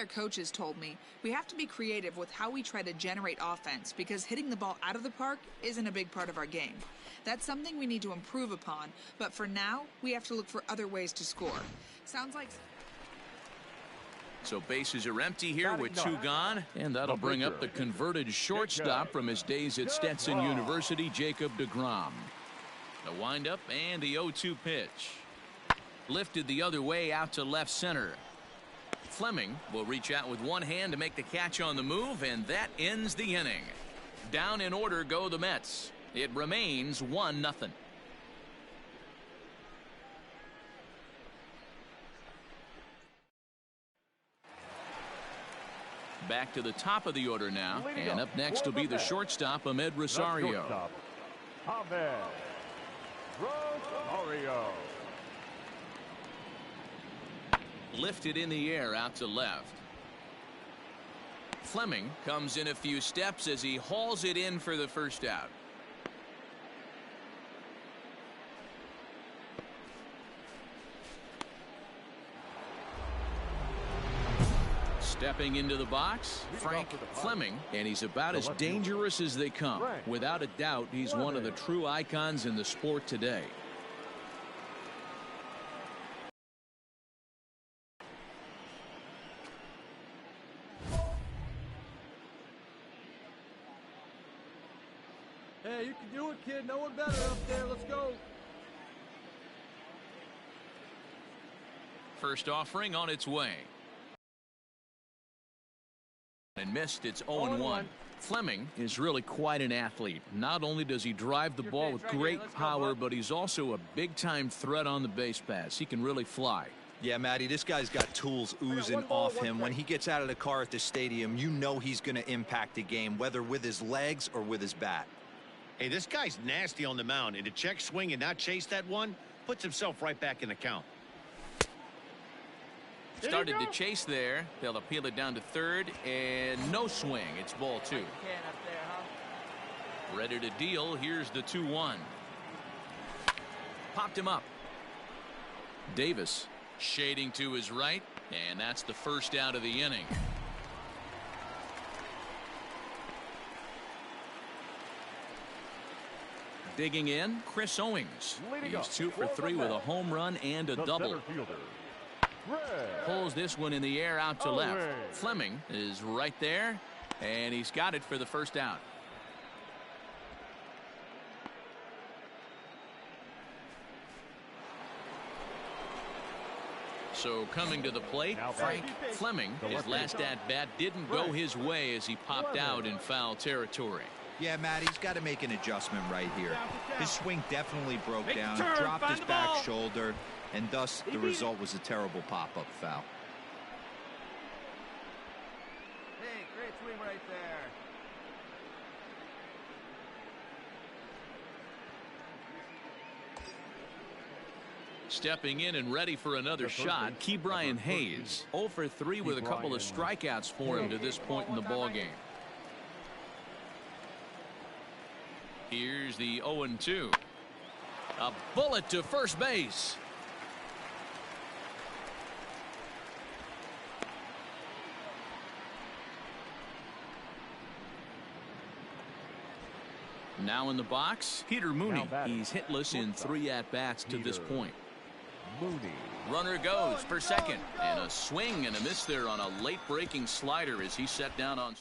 their coaches told me, we have to be creative with how we try to generate offense because hitting the ball out of the park isn't a big part of our game. That's something we need to improve upon, but for now, we have to look for other ways to score. Sounds like... So bases are empty here with 2 gone, and that'll bring up the converted shortstop from his days at Stetson University, Jacob deGrom. The windup and the 0-2 pitch. Lifted the other way out to left center. Fleming will reach out with one hand to make the catch on the move, and that ends the inning. Down in order go the Mets. It remains 1-0. Back to the top of the order now, and up next will be the shortstop, Ahmed Rosario. Ahmed Rosario. Lifted in the air out to left. Fleming comes in a few steps as he hauls it in for the first out. Stepping into the box, Frank Fleming, and he's about as dangerous as they come. Without a doubt, he's one of the true icons in the sport today. Hey, you can do it, kid. No one better up there. Let's go. First offering on its way. And missed. It's 0-1. Fleming is really quite an athlete. Not only does he drive the ball with great power, but he's also a big-time threat on the base pass. He can really fly. Yeah, Matty, this guy's got tools oozing off him. When he gets out of the car at the stadium, you know he's going to impact the game, whether with his legs or with his bat. Hey, this guy's nasty on the mound, and to check swing and not chase that one puts himself right back in the count. Started to chase there. They'll appeal it down to third, and no swing. It's ball 2. Ready to deal. Here's the 2-1. Popped him up. Davis shading to his right, and that's the first out of the inning. Digging in, Chris Owings. He's 2 for 3 with a home run and a double. Pulls this one in the air out to left. Fleming is right there, and he's got it for the first out. So coming to the plate, Frank Fleming. His last at-bat didn't go his way as he popped out in foul territory. Yeah, Matt, he's got to make an adjustment right here. His swing definitely broke down, dropped his back shoulder, and thus the result was a terrible pop-up foul. Hey, great swing right there. Stepping in and ready for another shot, Ke'Bryan Hayes. 0 for 3 with a couple of strikeouts for him to this point in the ballgame. Here's the 0-2. A bullet to first base. Now in the box, Peter Mooney. He's hitless in 3 at-bats to this point. Runner goes for second, and a swing and a miss there on a late breaking slider as he set down on.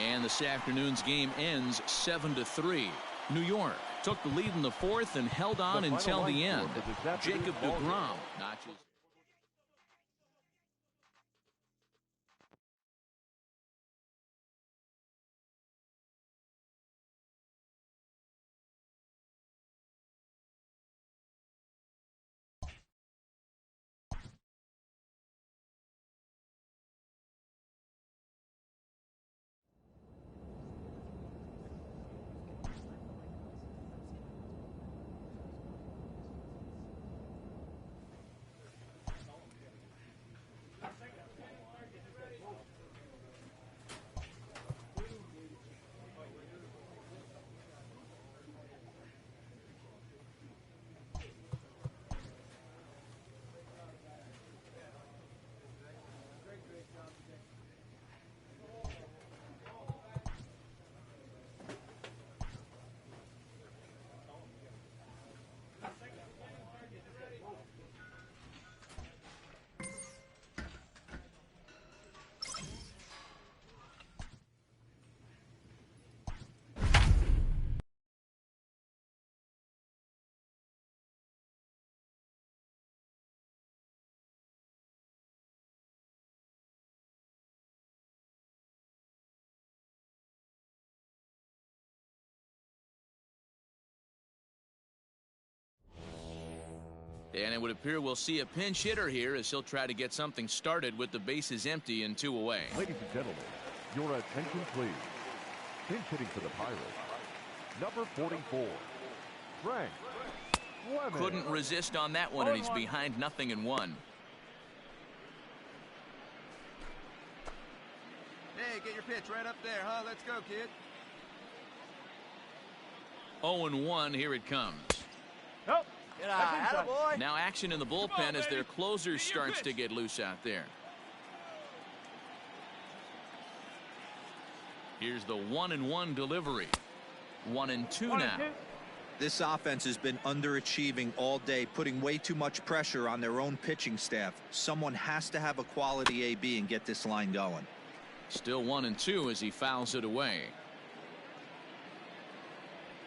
And this afternoon's game ends 7-3. New York took the lead in the 4th and held on until the end. Jacob deGrom notches. And it would appear we'll see a pinch hitter here as he'll try to get something started with the bases empty and 2 away. Ladies and gentlemen, your attention please. Pinch hitting for the Pirates, number 44, Frank Fleming. Couldn't resist on that one, and he's behind 0-1. Hey, get your pitch right up there, huh? Let's go, kid. 0-1, here it comes. Nope. Good eye, attaboy. Now action in the bullpen as their closer starts to get loose out there. Here's the 1-1 delivery. 1-2 now. This offense has been underachieving all day, putting way too much pressure on their own pitching staff. Someone has to have a quality AB and get this line going. Still 1-2 as he fouls it away.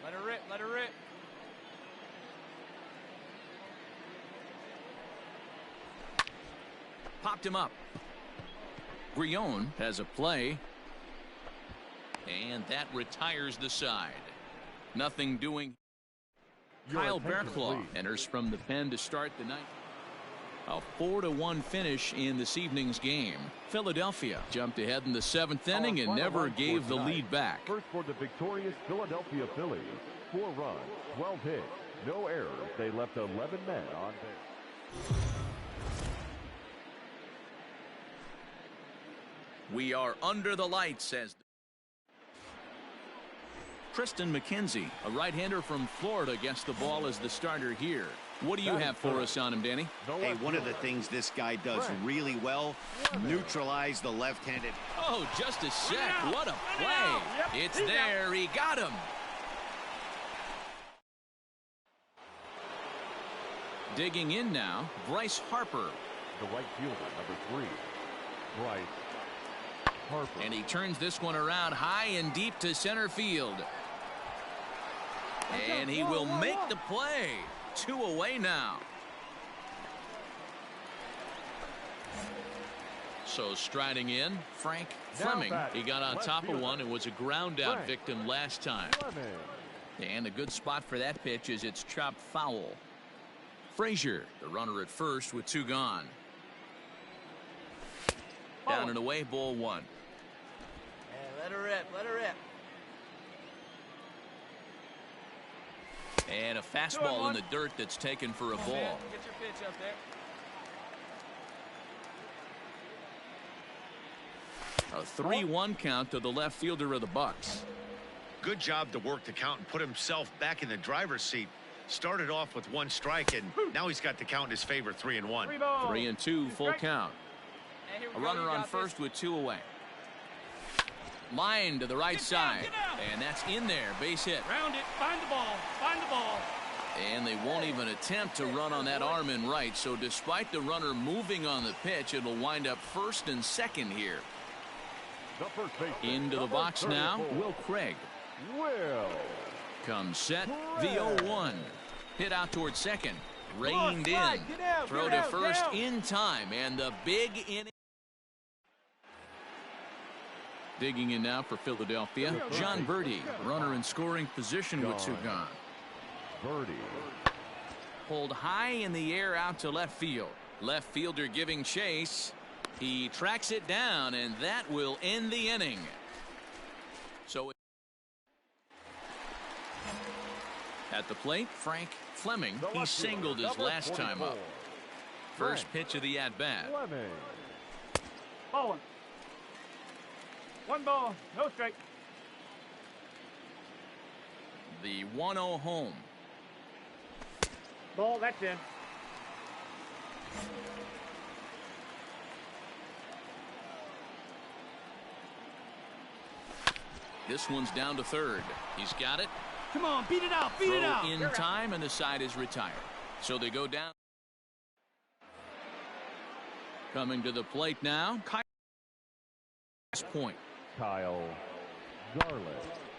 Let her rip, let her rip. Popped him up. Grion has a play. And that retires the side. Nothing doing. Kyle Bearclaw enters from the pen to start the night. A 4-1 finish in this evening's game. Philadelphia jumped ahead in the 7th inning and never gave the lead back. First for the victorious Philadelphia Phillies. 4 runs, 12 hits, no errors. They left 11 men on base. We are under the lights, says Tristan McKenzie, a right-hander from Florida, gets the ball as the starter here. What do you have for us on him, Danny? Hey, one of the things this guy does really well, neutralize the left-handed. Oh, just a sec. What a play. It's there. He got him. Digging in now, Bryce Harper. The right fielder, number 3, Bryce Harper. And he turns this one around high and deep to center field. And he will make the play. 2 away now. So striding in, Frank Fleming. He got on top of one and was a ground out victim last time. And a good spot for that pitch is it's chopped foul. Frazier, the runner at first with 2 gone. Down and away, ball 1. Hey, let her rip, let her rip. And a fastball in the dirt that's taken for a ball. Get your pitch up there. A 3-1 count to the left fielder of the Bucks. Good job to work the count and put himself back in the driver's seat. Started off with 1 strike, and now he's got the count in his favor, 3-1. 3-2, full count. A runner on first with 2 away. Line to the right side, and that's in there. Base hit. Round it. Find the ball. Find the ball. And they won't even attempt to run on that arm in right. So despite the runner moving on the pitch, it'll wind up first and second here. Into the box now, Will Craig. Comes set. The 0-1. Hit out towards second. Reined in. Throw to first in time. And the big inning. Digging in now for Philadelphia, John Birdie, runner in scoring position with 2 gone. Birdie. Pulled high in the air out to left field. Left fielder giving chase. He tracks it down, and that will end the inning. So at the plate, Frank Fleming. He singled his last time up. First pitch of the at-bat. Ball 1 ball, no strike. The 1-0 home. Ball, that's in. This one's down to third. He's got it. Come on, beat it out, beat it out. Throw in time, and the side is retired. So they go down. Coming to the plate now, Kyle. Point. Kyle Garland.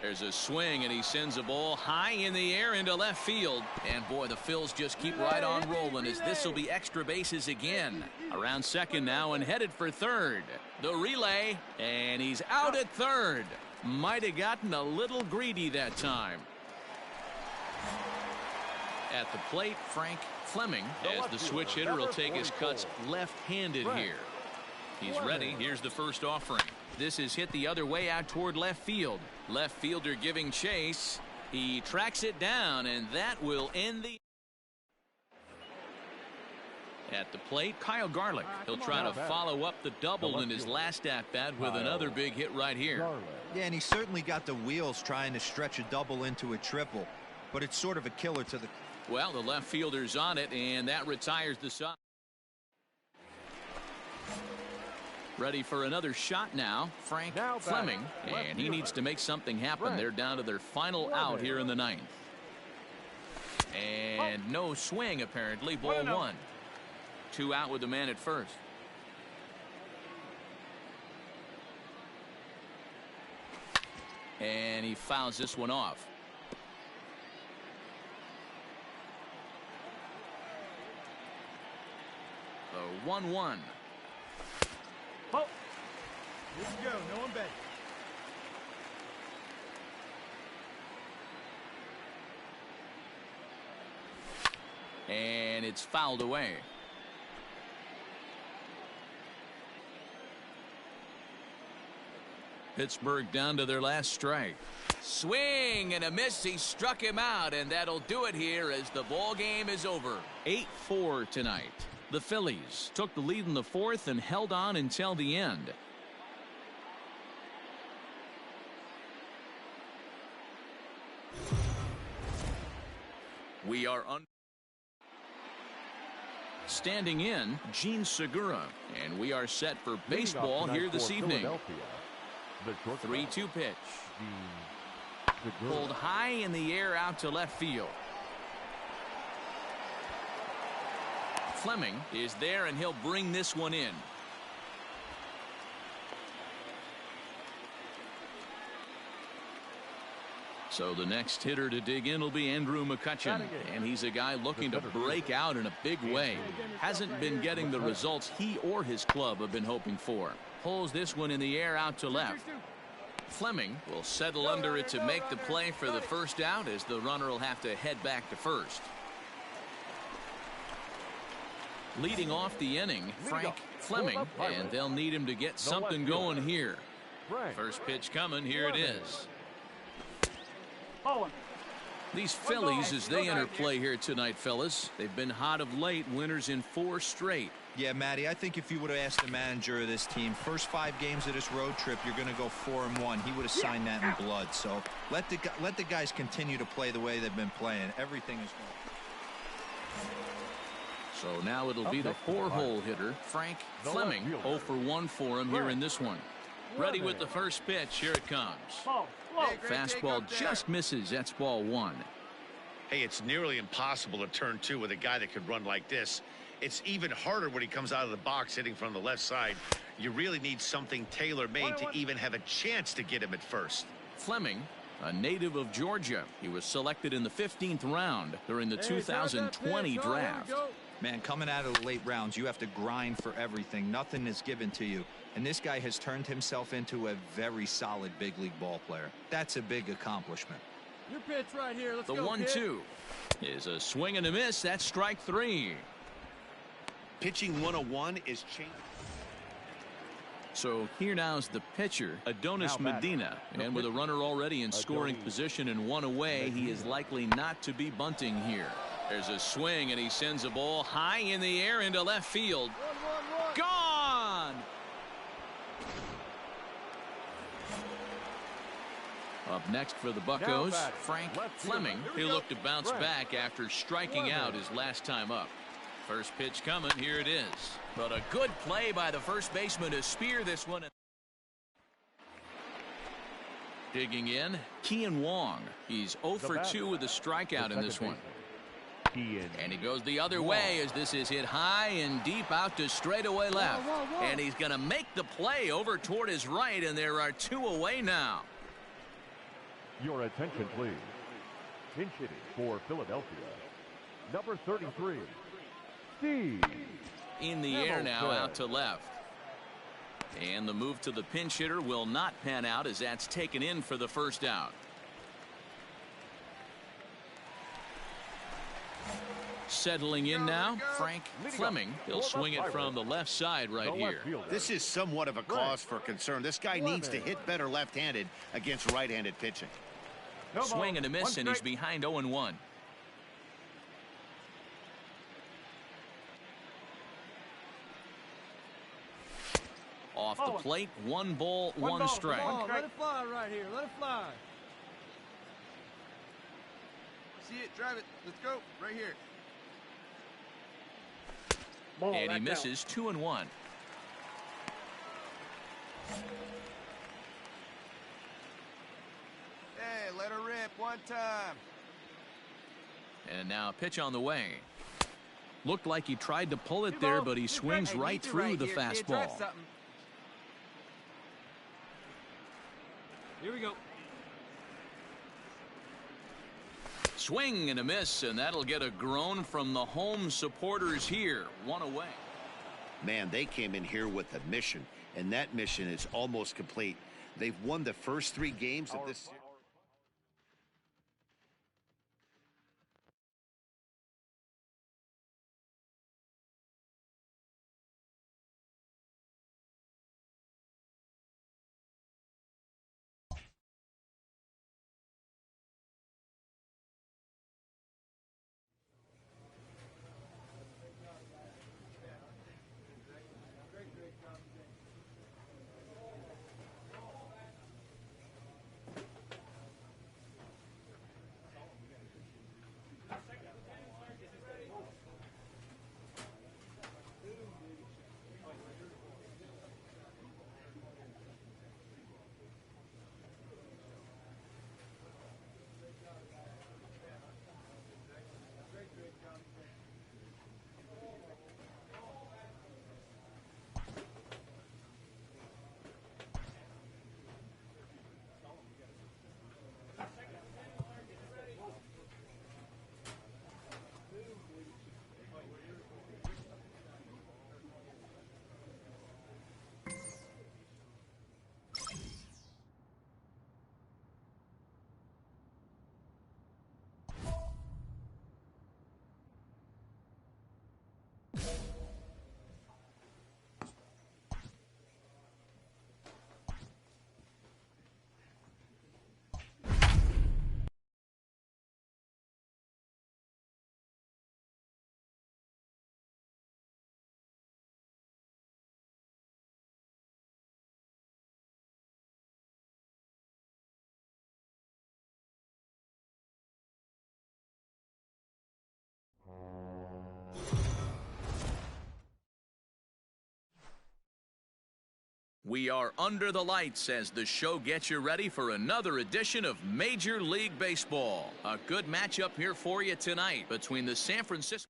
There's a swing, and he sends a ball high in the air into left field. And boy, the Phils just keep right on rolling as this will be extra bases again. Around second now and headed for third. The relay, and he's out at third. Might have gotten a little greedy that time. At the plate, Frank Fleming, as the switch hitter, will take his cuts left-handed here. He's ready. Here's the first offering. This is hit the other way out toward left field. Left fielder giving chase. He tracks it down, and that will end the... At the plate, Kyle Garlick. He'll try to follow up the double in his last at-bat with another big hit right here. Yeah, and he certainly got the wheels trying to stretch a double into a triple, but it's sort of a killer to the... Well, the left fielder's on it, and that retires the side. Ready for another shot now, Frank Fleming, and he needs to make something happen. They're down to their final out here in the ninth. And no swing, apparently. Ball one. 2 out with the man at first. And he fouls this one off. The 1-1. Oh. Here we go. No one bet. And it's fouled away. Pittsburgh down to their last strike. Swing and a miss. He struck him out, and that'll do it here as the ball game is over. 8-4 tonight. The Phillies took the lead in the fourth and held on until the end. We are on. Standing in, Gene Segura, and we are set for baseball here this evening. 3-2 pitch. Pulled high in the air out to left field. Fleming is there, and he'll bring this one in. So the next hitter to dig in will be Andrew McCutchen, and he's a guy looking to break out in a big way. Hasn't been getting the results he or his club have been hoping for. Pulls this one in the air out to left. Fleming will settle under it to make the play for the first out, as the runner will have to head back to first. Leading off the inning, Frank Fleming, and they'll need him to get something going here. First pitch coming. Here it is. These Phillies, as they enter play here tonight, fellas, they've been hot of late, winners in 4 straight. Yeah, Matty, I think if you would have asked the manager of this team, first 5 games of this road trip, you're going to go 4-1. He would have signed that in blood. So let the guys continue to play the way they've been playing. Everything is going. So now it'll be the 4-hole hitter, Frank Fleming. 0 for 1 for him here in this one. Ready with the first pitch. Here it comes. Fastball just misses. That's ball 1. Hey, it's nearly impossible to turn 2 with a guy that could run like this. It's even harder when he comes out of the box hitting from the left side. You really need something tailor-made to even have a chance to get him at first. Fleming, a native of Georgia. He was selected in the 15th round during the 2020 draft. Man, coming out of the late rounds, you have to grind for everything. Nothing is given to you. And this guy has turned himself into a very solid big league ball player. That's a big accomplishment. Your pitch right here. Let's go. The 1-2 is a swing and a miss. That's strike 3. Pitching 101 is changing. So here now is the pitcher, Adonis Medina, and with a runner already in scoring position and 1 away, he is likely not to be bunting here. There's a swing, and he sends a ball high in the air into left field. Gone! Up next for the Buccos, Frank Fleming. He'll look to bounce back after striking out his last time up. First pitch coming. Here it is. But a good play by the first baseman to spear this one. Digging in, Kean Wong. He's 0 for 2 with a strikeout in this one. And he goes the other way as this is hit high and deep out to straightaway left. And he's going to make the play over toward his right, and there are 2 away now. Your attention, please. Pinch hitting for Philadelphia, number 33, Steve. In the air now, out to left. And the move to the pinch hitter will not pan out as that's taken in for the first out. Settling in now, Frank Fleming. He'll swing it from the left side right here. This is somewhat of a cause for concern. This guy needs to hit better left-handed against right-handed pitching. Swing and a miss, and he's behind 0-1. Off the plate, 1 ball, 1 strike. Let it fly right here. Let it fly. See it, drive it. Let's go. Right here. And he misses 2-1. Hey, let her rip one time. And now pitch on the way. Looked like he tried to pull it there, but he swings right through the fastball. Here we go. Swing and a miss, and that'll get a groan from the home supporters here. 1 away. Man, they came in here with a mission, and that mission is almost complete. They've won the first 3 games of this series. We are under the lights as the show gets you ready for another edition of Major League Baseball. A good matchup here for you tonight between the San Francisco.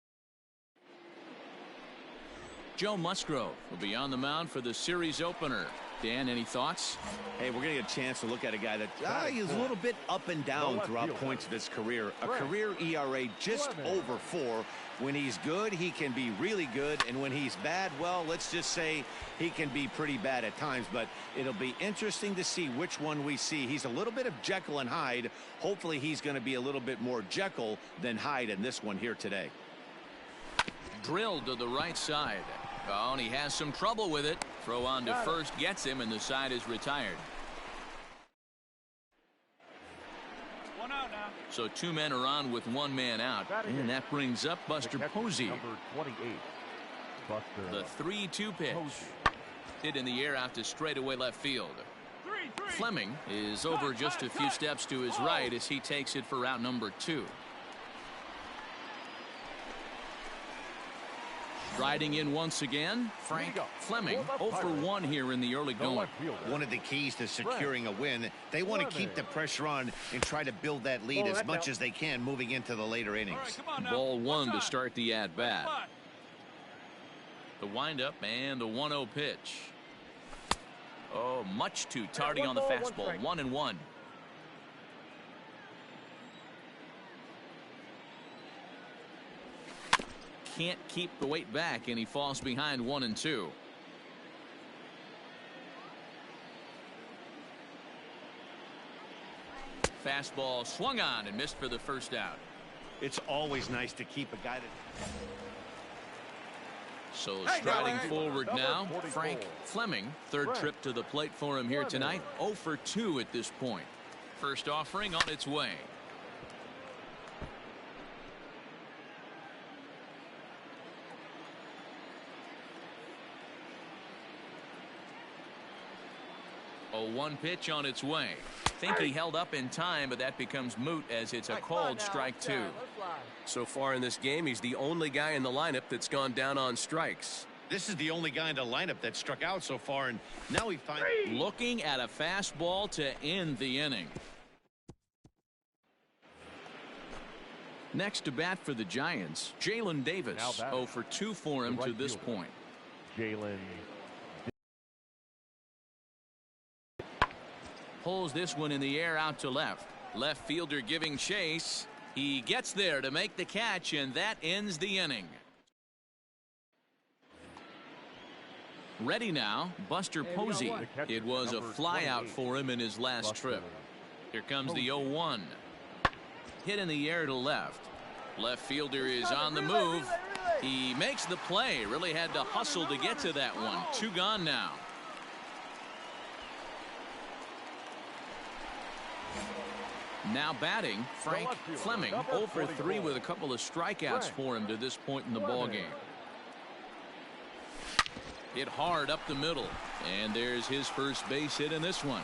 Joe Musgrove will be on the mound for the series opener. Dan, any thoughts? Hey, we're going to get a chance to look at a guy that he's a little bit up and down throughout points of his career. A career ERA just over 4. When he's good, he can be really good, and when he's bad, well, let's just say he can be pretty bad at times, but it'll be interesting to see which one we see. He's a little bit of Jekyll and Hyde. Hopefully he's going to be a little bit more Jekyll than Hyde in this one here today. Drilled to the right side. Oh, and he has some trouble with it. Throw on to first gets him, and the side is retired. One out now. So 2 men are on with 1 man out, and that brings up Buster Posey. Number 28, Buster. The 3-2 pitch. Hit in the air out to straightaway left field. Fleming is over just a few steps to his right as he takes it for route number 2. Riding in once again, Frank Fleming, 0 for 1 here in the early going. One of the keys to securing a win, they want to keep the pressure on and try to build that lead as much as they can moving into the later innings. Ball 1 to start the at-bat. The windup and the 1-0 pitch. Oh, much too tardy on the fastball. 1-1. Can't keep the weight back, and he falls behind 1-2. Fastball swung on and missed for the first out. It's always nice to keep a guy that... So striding forward now, Frank Fleming. Third trip to the plate for him here tonight. 0 for 2 at this point. First offering on its way. A 1 pitch on its way. Think he held up in time, but that becomes moot as it's a called strike 2. So far in this game, he's the only guy in the lineup that's gone down on strikes. This is the only guy in the lineup that struck out so far, and now he finds... Looking at a fastball to end the inning. Next to bat for the Giants, Jalen Davis. 0 for 2 for him to this point. Jalen Pulls this one in the air out to left. Left fielder giving chase. He gets there to make the catch, and that ends the inning. Ready now, Buster Posey. It was a flyout for him in his last trip. Here comes the 0-1. Hit in the air to left. Left fielder is on the move. He makes the play. Really had to hustle to get to that one. 2 gone now. Now batting, Frank Fleming. 0 for 3 with a couple of strikeouts for him to this point in the ballgame. Hit hard up the middle, and there's his first base hit in this one.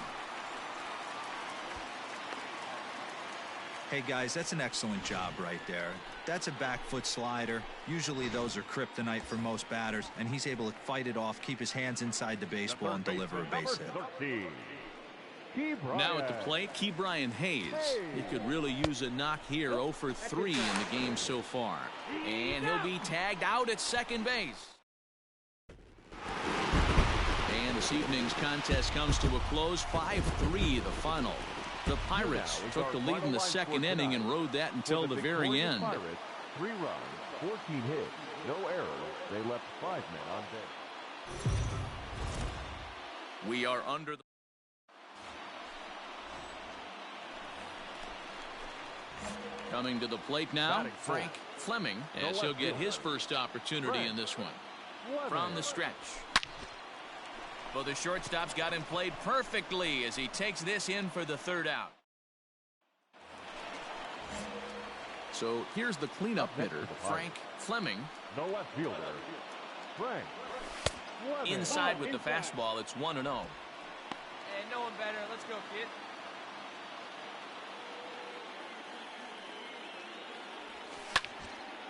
Hey guys, that's an excellent job right there. That's a back foot slider. Usually those are kryptonite for most batters, and he's able to fight it off, keep his hands inside the baseball, and deliver a base hit. Now at the plate, Ke'Bryan Hayes. He could really use a knock here. 0 for 3 in the game so far. And he'll be tagged out at second base. And this evening's contest comes to a close. 5-3 the final. The Pirates took the lead in the second inning and rode that until the very end. 3 runs, 14 hits, no errors. They left 5 men on base. We are under the... Coming to the plate now, Frank Fleming, as he'll get his first opportunity in this one. From the stretch. Well, the shortstop's got him played perfectly as he takes this in for the 3rd out. So here's the cleanup hitter, Frank Fleming. No left fielder. Frank Fleming. Inside with the fastball, it's 1-0. Hey, no one better. Let's go, kid.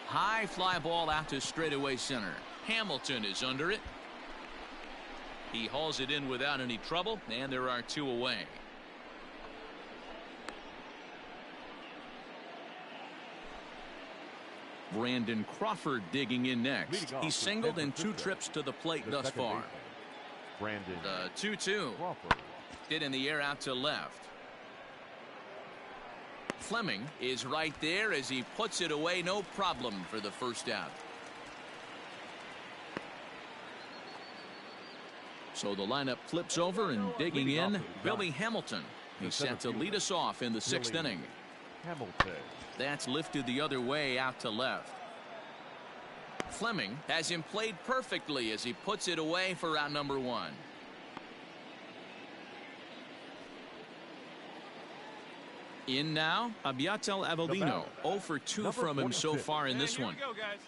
High fly ball out to straightaway center. Hamilton is under it. He hauls it in without any trouble, and there are 2 away. Brandon Crawford digging in next. He's singled in 2 trips to the plate thus far. Brandon. The 2-2. Hit in the air out to left. Fleming is right there as he puts it away, no problem for the 1st out. So the lineup flips over, and digging in, Billy Hamilton. He's set to lead us off in the 6th inning. Hamilton. That's lifted the other way out to left. Fleming has him played perfectly as he puts it away for out number 1. In now, Abiatel Avellino. 0 for 2 from him so far in this one. Here we go, guys.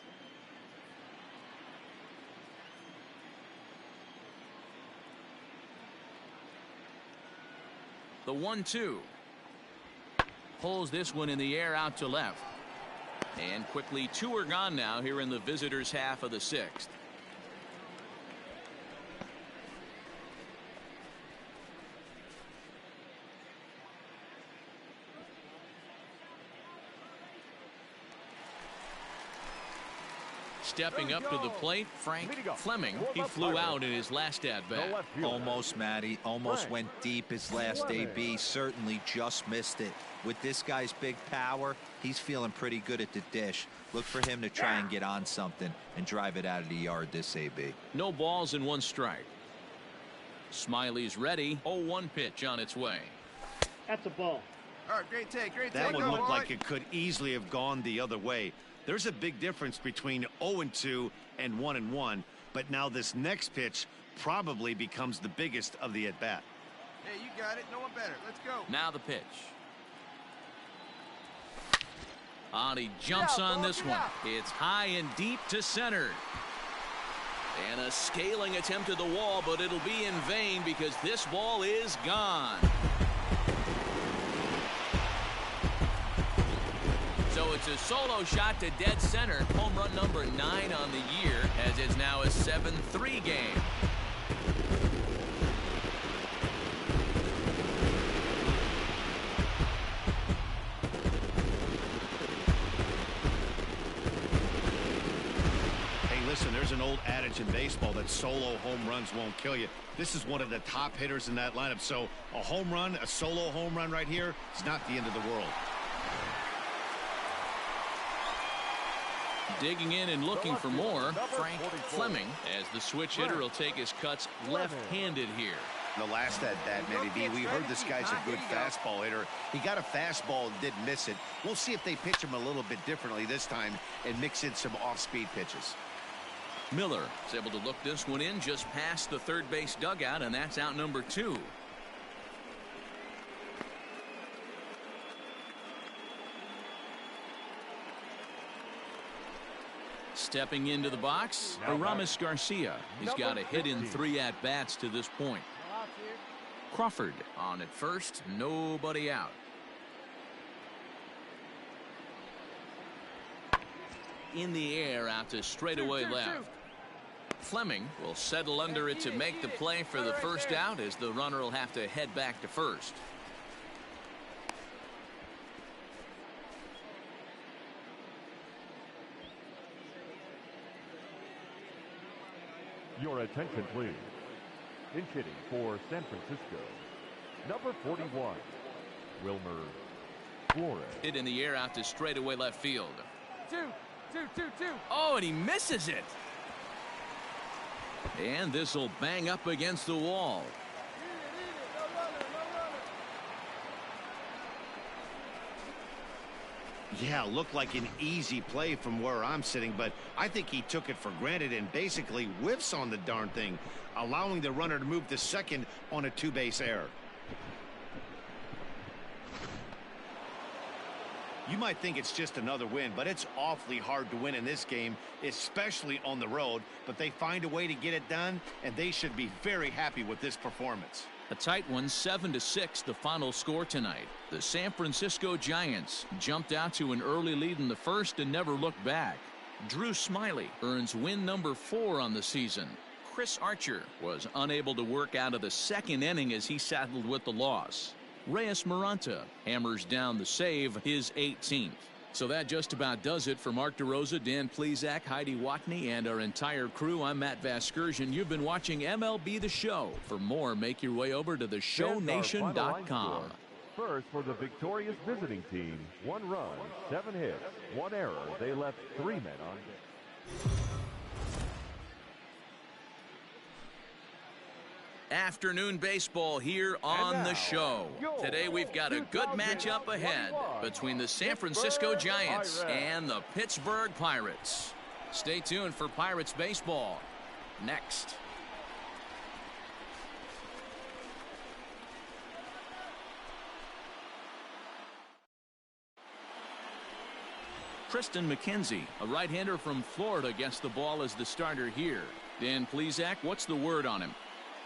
The 1-2. Pulls this one in the air out to left. And quickly 2 are gone now here in the visitors' half of the 6th. Stepping up to the plate, Frank Fleming. He flew out in his last at-bat. Almost, Matty. Almost went deep his last AB. Certainly just missed it. With this guy's big power, he's feeling pretty good at the dish. Look for him to try and get on something and drive it out of the yard this AB. No balls and 1 strike. Smiley's ready. 0-1 pitch on its way. That's a ball. All right, great take, great take. That one looked like it could easily have gone the other way. There's a big difference between 0-2 and 1-1, but now this next pitch probably becomes the biggest of the at-bat. Hey, you got it. No one better. Let's go. Now the pitch. And he jumps on this one. It's high and deep to center. And a scaling attempt at the wall, but it'll be in vain because this ball is gone. So it's a solo shot to dead center. Home run number 9 on the year, as it's now a 7-3 game. Listen, there's an old adage in baseball that solo home runs won't kill you. This is one of the top hitters in that lineup. So a home run, a solo home run right here, is not the end of the world. Digging in and looking for more, Frank Fleming, as the switch hitter will take his cuts left-handed here. The last at-bat, Matty B, we heard this guy's a good fastball hitter. He got a fastball and didn't miss it. We'll see if they pitch him a little bit differently this time and mix in some off-speed pitches. Miller is able to look this one in just past the third base dugout, and that's out number 2. Stepping into the box, Aramis Garcia. He's got a hit in 3 at-bats to this point. Crawford on at first, nobody out. In the air out to straightaway left. Fleming will settle under it to make the play for the first out, as the runner will have to head back to first. Your attention, please. Pinch hitting for San Francisco, number 41, Wilmer Flores. Hit in the air out to straightaway left field. 2. Oh, and he misses it. And this will bang up against the wall. Yeah, looked like an easy play from where I'm sitting, but I think he took it for granted and basically whiffs on the darn thing, allowing the runner to move to second on a 2-base error. You might think it's just another win, but it's awfully hard to win in this game, especially on the road. But they find a way to get it done, and they should be very happy with this performance. A tight one, 7-6, the final score tonight. The San Francisco Giants jumped out to an early lead in the first and never looked back. Drew Smiley earns win number 4 on the season. Chris Archer was unable to work out of the second inning as he settled with the loss. Reyes Maranta hammers down the save, his 18th. So that just about does it for Mark DeRosa, Dan Plesac, Heidi Watney, and our entire crew. I'm Matt Vasgersian. You've been watching MLB The Show. For more, make your way over to theshownation.com. First, for the victorious visiting team, 1 run, 7 hits, 1 error. They left 3 men on base. Afternoon baseball here on the show. Today we've got a good matchup ahead between the San Francisco Giants and the Pittsburgh Pirates. Stay tuned for Pirates baseball next. Tristan McKenzie, a right-hander from Florida, gets the ball as the starter here. Dan Plesac, what's the word on him?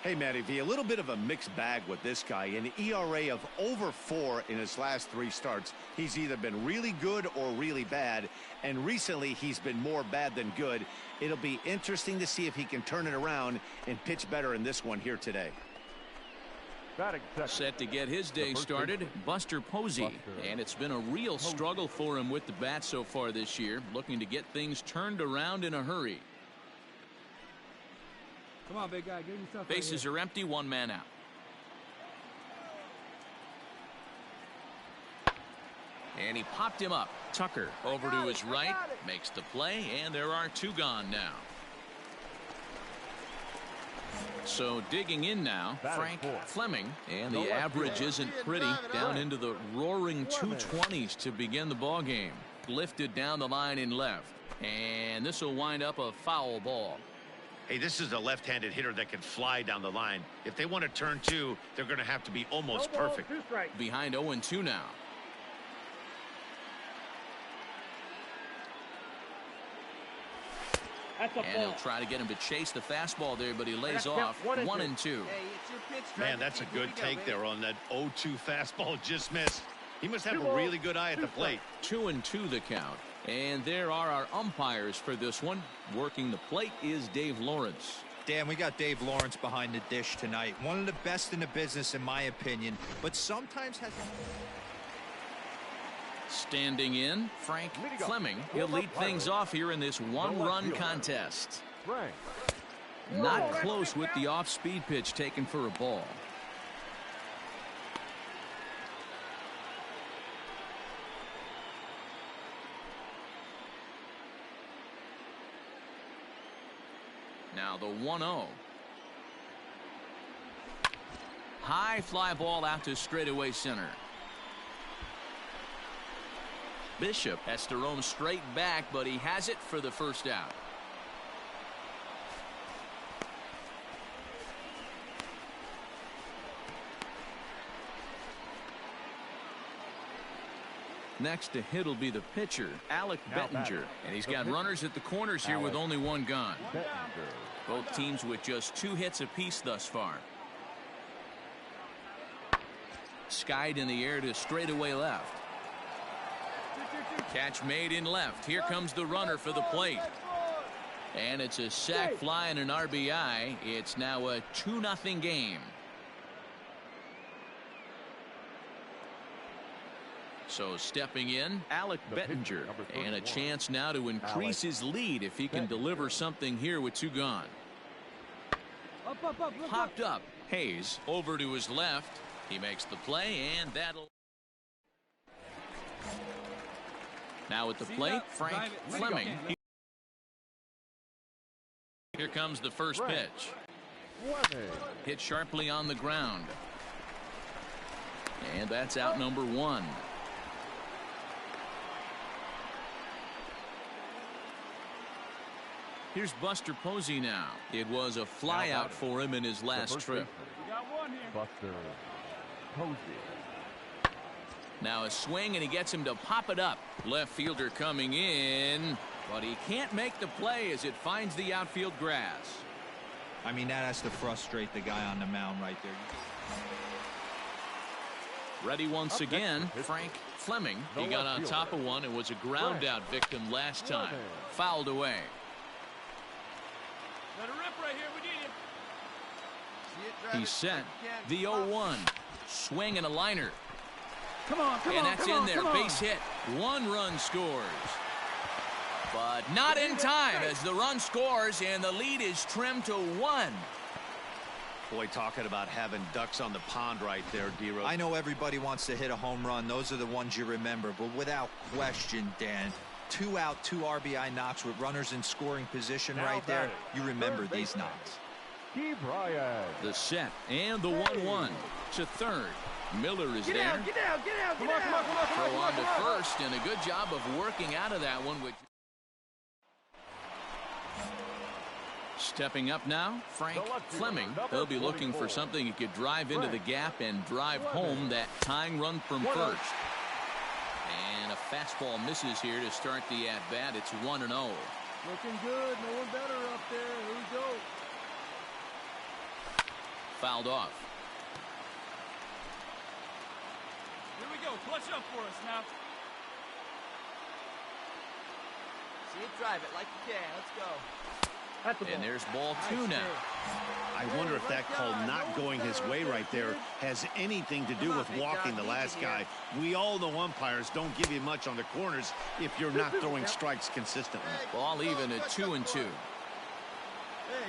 Hey, Matty V, a little bit of a mixed bag with this guy. An ERA of over 4 in his last 3 starts. He's either been really good or really bad, and recently he's been more bad than good. It'll be interesting to see if he can turn it around and pitch better in this one here today. Set to get his day started, Buster Posey. And it's been a real struggle for him with the bat so far this year, looking to get things turned around in a hurry. Come on, big guy. Give yourself. Bases are empty, 1 man out. And he popped him up. Tucker over to his right, makes the play, and there are 2 gone now. So digging in now, Frank Fleming, and the average isn't pretty. Down into the roaring 220s to begin the ball game. Lifted down the line in left, and this will wind up a foul ball. Hey, this is a left-handed hitter that can fly down the line. If they want to turn two, they're going to have to be almost perfect. Behind 0-2 now. And he'll try to get him to chase the fastball there, but he lays off. 1-2. Man, that's a good take there on that 0-2 fastball. Just missed. He must have a really good eye at the plate. 2-2 the count. And there are our umpires for this one. Working the plate is Dave Lawrence. Dan, we got Dave Lawrence behind the dish tonight. One of the best in the business, in my opinion, but sometimes has... Standing in, Frank Fleming. He'll lead things off here in this one-run contest. Not close with the off-speed pitch taken for a ball. Now the 1-0. High fly ball out to straightaway center. Bishop has to roam straight back, but he has it for the first out. Next to hit will be the pitcher, Alec Bettinger, and he's got runners at the corners here with only one gone. Both teams with just 2 hits apiece thus far. Skied in the air to straightaway left. Catch made in left. Here comes the runner for the plate. And it's a sac fly and an RBI. It's now a 2-0 game. So stepping in, Alec Bettinger. And a chance now to increase his lead if he can deliver something here with 2 gone. Popped up. Hayes over to his left. He makes the play, and that'll... Now at the plate, Frank Fleming. Here comes the first pitch. Hit sharply on the ground. And that's out number 1. Here's Buster Posey now. It was a fly out for him in his last trip. Buster Posey. Now a swing, and he gets him to pop it up. Left fielder coming in, but he can't make the play as it finds the outfield grass. I mean, that has to frustrate the guy on the mound right there. Ready once again, Frank Fleming. He got on top of one and was a ground out victim last time. Fouled away. Let it rip right here. We need you. He's set. The 0-1. Swing and a liner. Come on, and that's in there. Base hit. 1 run scores. But not in time as the run scores and the lead is trimmed to 1. Boy, talking about having ducks on the pond right there, D-Rose. I know everybody wants to hit a home run. Those are the ones you remember. But without question, Dan, 2 out, 2 RBI knocks with runners in scoring position right there. You remember these knocks. The set and the 1-1 to third. Miller is there. Get out, get out. Throw on to first, and a good job of working out of that one. Stepping up now, Frank Fleming. He'll be looking for something he could drive into the gap and drive home that tying run from first. And a fastball misses here to start the at-bat. It's 1-0. Looking good. No one better up there. Here we go. Fouled off. Here we go. Clutch up for us now. See it, drive it like you can. Let's go. And there's ball 2 now. I wonder if that call not going his way right there has anything to do with walking the last guy. We all know umpires don't give you much on the corners if you're not throwing strikes consistently. Ball even at 2-2. Hey,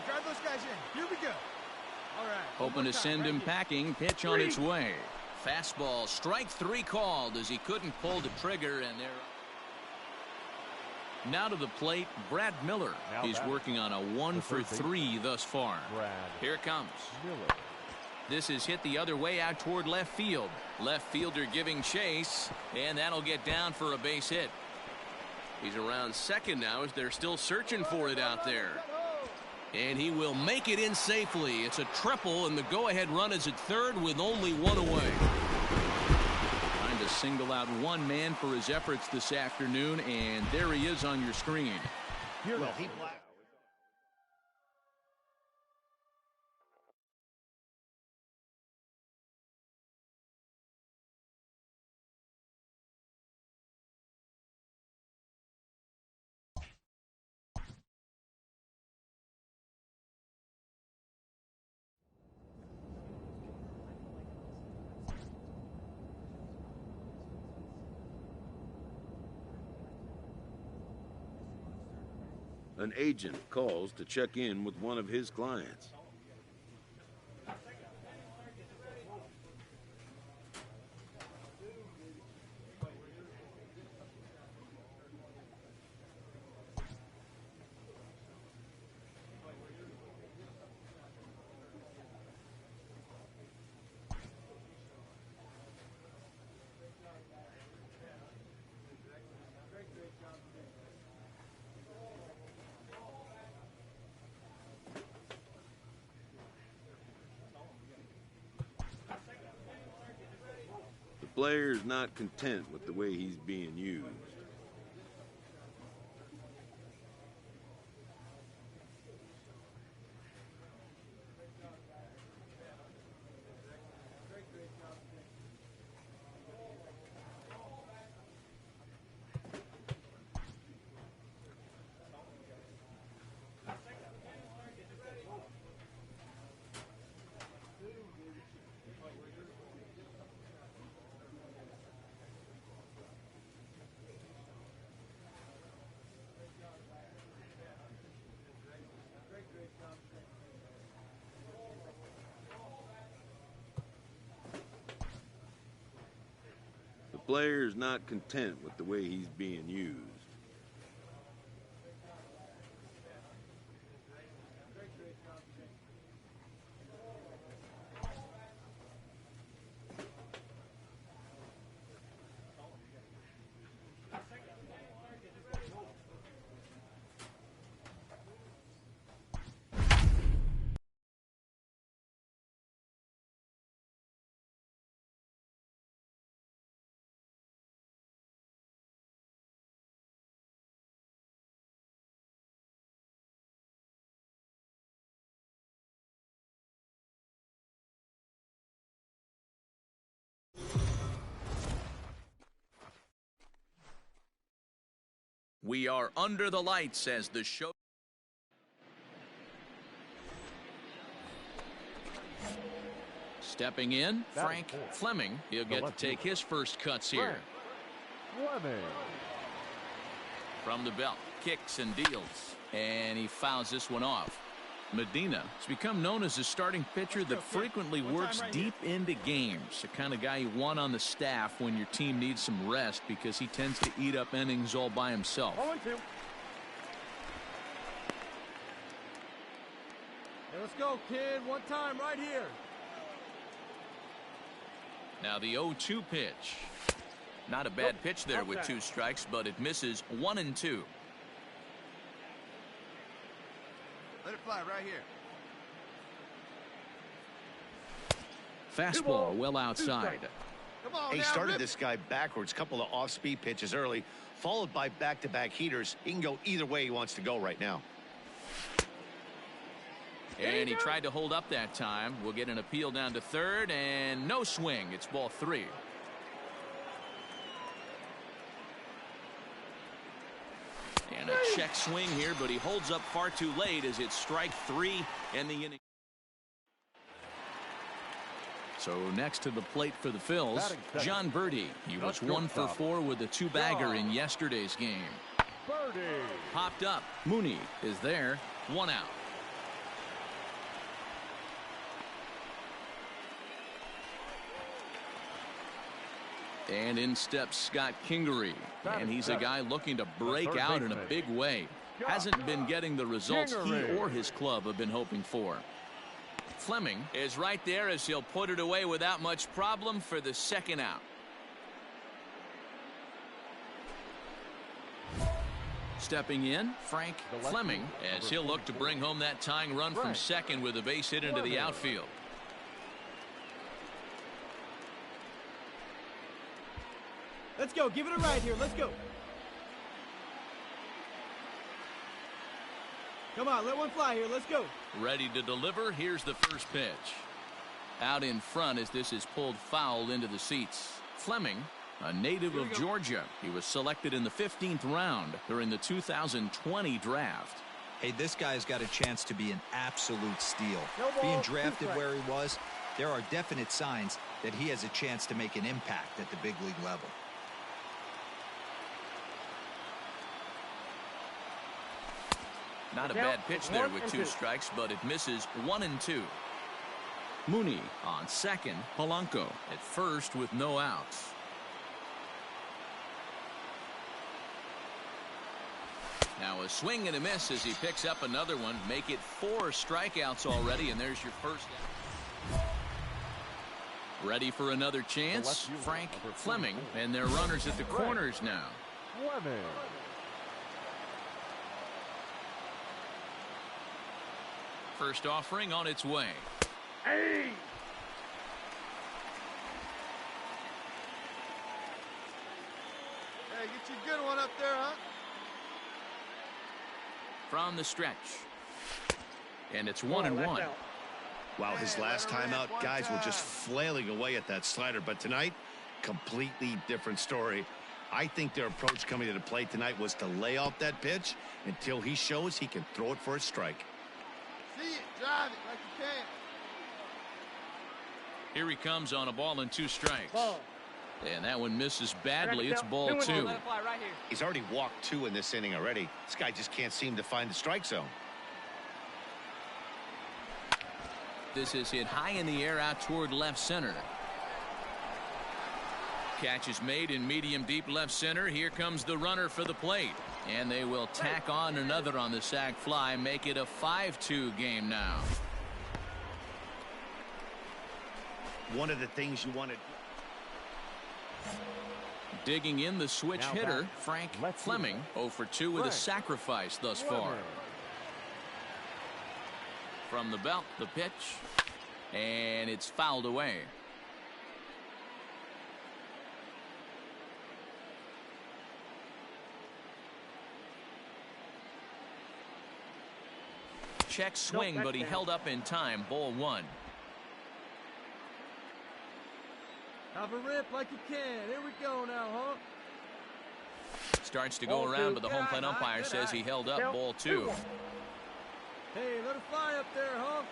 drive those guys in. Here we go. All right. Hoping to send him packing. Pitch on its way. Fastball, strike 3 called as he couldn't pull the trigger, and there. Now to the plate, Brad Miller. He's working on a 1 for 3 thus far. Here it comes. This is hit the other way out toward left field. Left fielder giving chase, and that'll get down for a base hit. He's around second now as they're still searching for it out there. And he will make it in safely. It's a triple, and the go-ahead run is at third with only one away. Trying to single out one man for his efforts this afternoon, and there he is on your screen. Well, he An agent calls to check in with one of his clients. The player is not content with the way he's being used. The player is not content with the way he's being used. We are under the lights as the show. Stepping in, Frank Fleming. He'll get to take his first cuts here. From the belt, kicks and deals. And he fouls this one off. Medina has become known as a starting pitcher that frequently works deep into games. The kind of guy you want on the staff when your team needs some rest because he tends to eat up innings all by himself. Hey, let's go, kid. One time right here. Now the 0-2 pitch. Not a bad pitch there with 2 strikes, but it misses 1 and 2. Let it fly right here. Fastball well outside. Come on, He now, started rip. this guy backwards, couple of off-speed pitches early, followed by back-to-back heaters. He can go either way he wants to go right now. And he tried to hold up that time. We'll get an appeal down to third, and no swing. It's ball 3. And a check swing here, but he holds up far too late as it's strike 3 and the inning. So next to the plate for the Phils, John Birdie. He was 1 for 4 with a 2-bagger in yesterday's game. Popped up. Mooney is there. 1 out. And in steps Scott Kingery. And he's a guy looking to break out in a big way. Hasn't been getting the results he or his club have been hoping for. Fleming is right there as he'll put it away without much problem for the second out. Stepping in, Frank Fleming, as he'll look to bring home that tying run from second with a base hit into the outfield. Let's go. Give it a ride here. Let's go. Come on, let one fly here. Let's go. Ready to deliver. Here's the first pitch. Out in front as this is pulled foul into the seats. Fleming, a native of Georgia. He was selected in the 15th round during the 2020 draft. Hey, this guy's got a chance to be an absolute steal. Being drafted where he was, there are definite signs that he has a chance to make an impact at the big league level. Not a bad pitch there with 2 strikes, but it misses 1-2. Mooney on second. Polanco at first with no outs. Now a swing and a miss as he picks up another one. Make it 4 strikeouts already, and there's your first out. Ready for another chance. Frank Fleming, and they're runners at the corners now. Fleming. First offering on its way. Hey! Hey, get you a good one up there, huh? From the stretch. And it's 1-1. Wow, his last time out, guys were just flailing away at that slider. But tonight, completely different story. I think their approach coming to the plate tonight was to lay off that pitch until he shows he can throw it for a strike. See it, drive it like you can. Here he comes on a ball and 2 strikes. And that one misses badly. It's ball 2. He's already walked 2 in this inning already. This guy just can't seem to find the strike zone. This is hit high in the air out toward left center. Catch is made in medium deep left center. Here comes the runner for the plate. And they will tack on another on the sac fly, make it a 5-2 game now. One of the things you wanted. Digging in the switch hitter, Frank Fleming, 0 for 2 with a sacrifice thus far. From the belt, the pitch, and it's fouled away. Check swing, but he held up in time. Ball 1. Have a rip like you can. Here we go now, huh? Starts to go around, but the home plate umpire says he held up. Ball 2. Hey, let her fly up there, huh?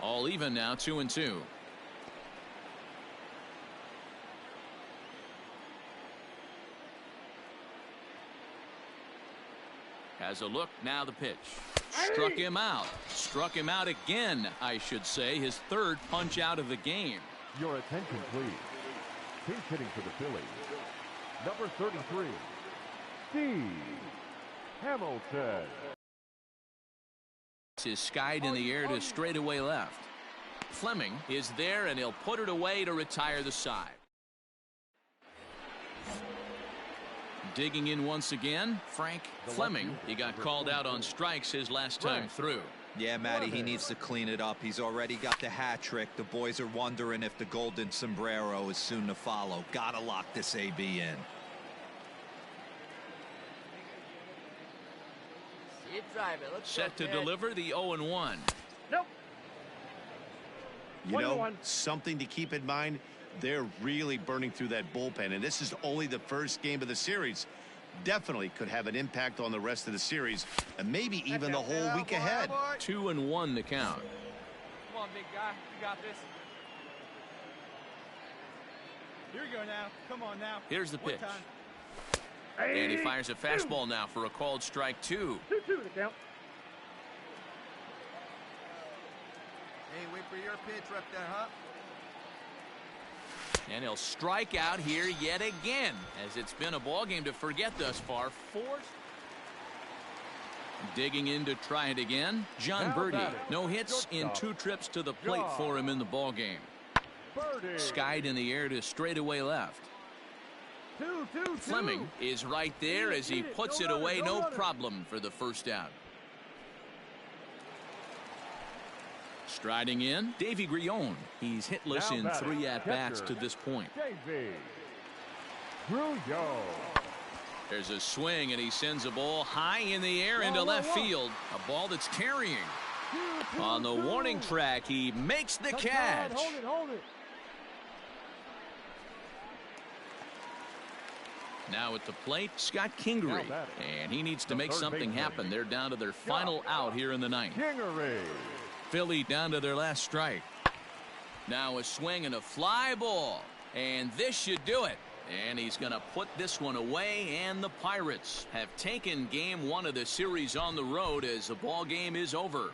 All even now, 2-2. Has a look, now the pitch. Struck him out. Struck him out again, I should say. His 3rd punch out of the game. Your attention, please. Pinch hitting for the Phillies. Number 33, Steve Hamilton. Is skied in the air to straightaway left. Fleming is there, and he'll put it away to retire the side. Digging in once again, Frank Fleming. He got called out on strikes his last time through. Yeah, Matty, he needs to clean it up. He's already got the hat trick. The boys are wondering if the golden sombrero is soon to follow. Gotta lock this AB in. See it, drive it. Let's Set go, to kid. deliver the 0-1. Nope. You know, something to keep in mind. They're really burning through that bullpen, and this is only the first game of the series. Definitely could have an impact on the rest of the series, and maybe even the whole week ahead. 2-1 the count. Come on, big guy. You got this. Here we go now. Come on now. Here's the pitch. And he fires a fastball now for a called strike 2. 2-2 to count. Hey, wait for your pitch right there, huh? And he'll strike out here yet again, as it's been a ball game to forget thus far. Digging in to try it again, John Birdie. No hits in 2 trips to the plate for him in the ball game. Skied in the air to straightaway left. Fleming is right there as he puts it away. No problem for the first out. Striding in, Davy Grion. He's hitless in 3 at-bats to this point. There's a swing, and he sends a ball high in the air into left field. A ball that's carrying. On the warning track, he makes the catch. Hold it. Now at the plate, Scott Kingery. And he needs to make something happen. They're down to their final out here in the ninth. Philly down to their last strike. Now a swing and a fly ball. And this should do it. And he's going to put this one away, and the Pirates have taken game 1 of the series on the road as the ball game is over.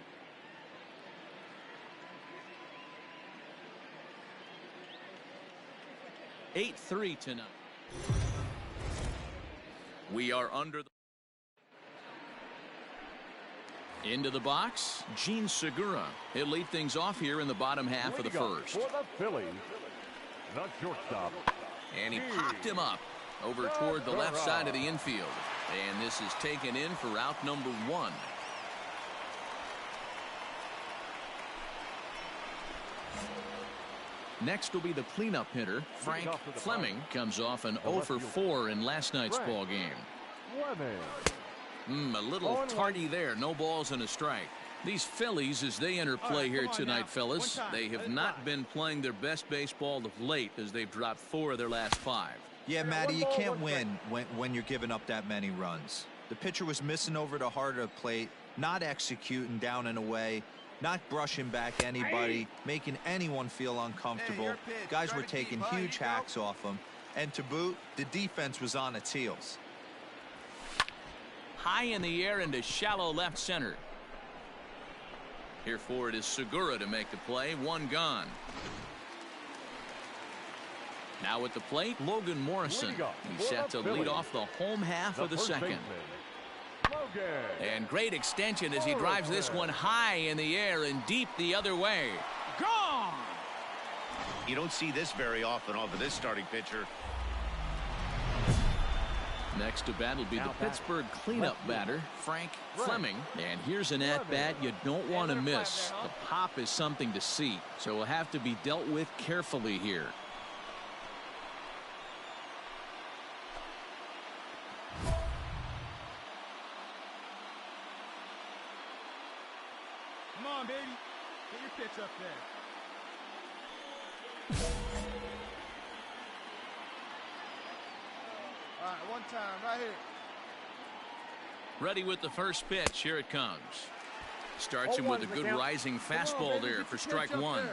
(8-3) tonight. We are under the into the box. Gene Segura. He'll lead things off here in the bottom half of the first. For the Phillies, the shortstop. And he popped him up over toward the left side of the infield. And this is taken in for out number 1. Next will be the cleanup hitter, Frank Fleming. Comes off an 0 for 4 in last night's ball game. A little tardy there. No balls and a strike. These Phillies, as they enter play here tonight, fellas, they have not been playing their best baseball of late, as they've dropped 4 of their last 5. Yeah, Matty, you can't win when you're giving up that many runs. The pitcher was missing over the heart of the plate, not executing down and away, not brushing back anybody, making anyone feel uncomfortable. Guys were taking huge hacks off him. And to boot, the defense was on its heels. High in the air into shallow left center. Here for it is Segura to make the play. 1 gone. Now at the plate, Logan Morrison. He's set to lead off the home half of the second. And great extension as he drives this one high in the air and deep the other way. Gone! You don't see this very often off of this starting pitcher. Next to bat will be the Pittsburgh cleanup batter, Frank Fleming. And here's an at-bat you don't want to miss. The pop is something to see, so will have to be dealt with carefully here. Come on, baby. Get your pitch up there. All right, one time, right here. Ready with the first pitch. Here it comes. Starts him with a good rising fastball there for strike 1.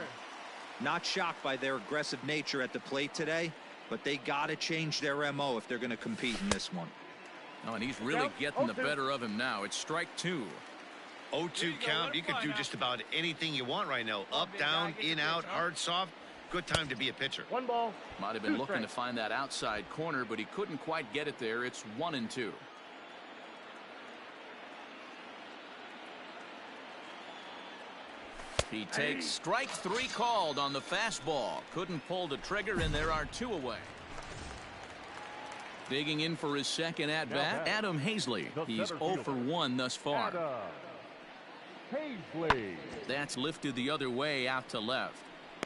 Not shocked by their aggressive nature at the plate today, but they got to change their MO if they're going to compete in this one. Oh, and he's really getting the better of him now. It's strike 2. 0-2 count. You could do just about anything you want right now. Up, down, in, out, hard, soft. Good time to be a pitcher. 1 ball. Might have been looking to find that outside corner, but he couldn't quite get it there. It's 1-2. He takes strike 3 called on the fastball. Couldn't pull the trigger, and there are 2 away. Digging in for his second at-bat, Adam Hazley. He's 0 for 1 thus far. That's lifted the other way out to left.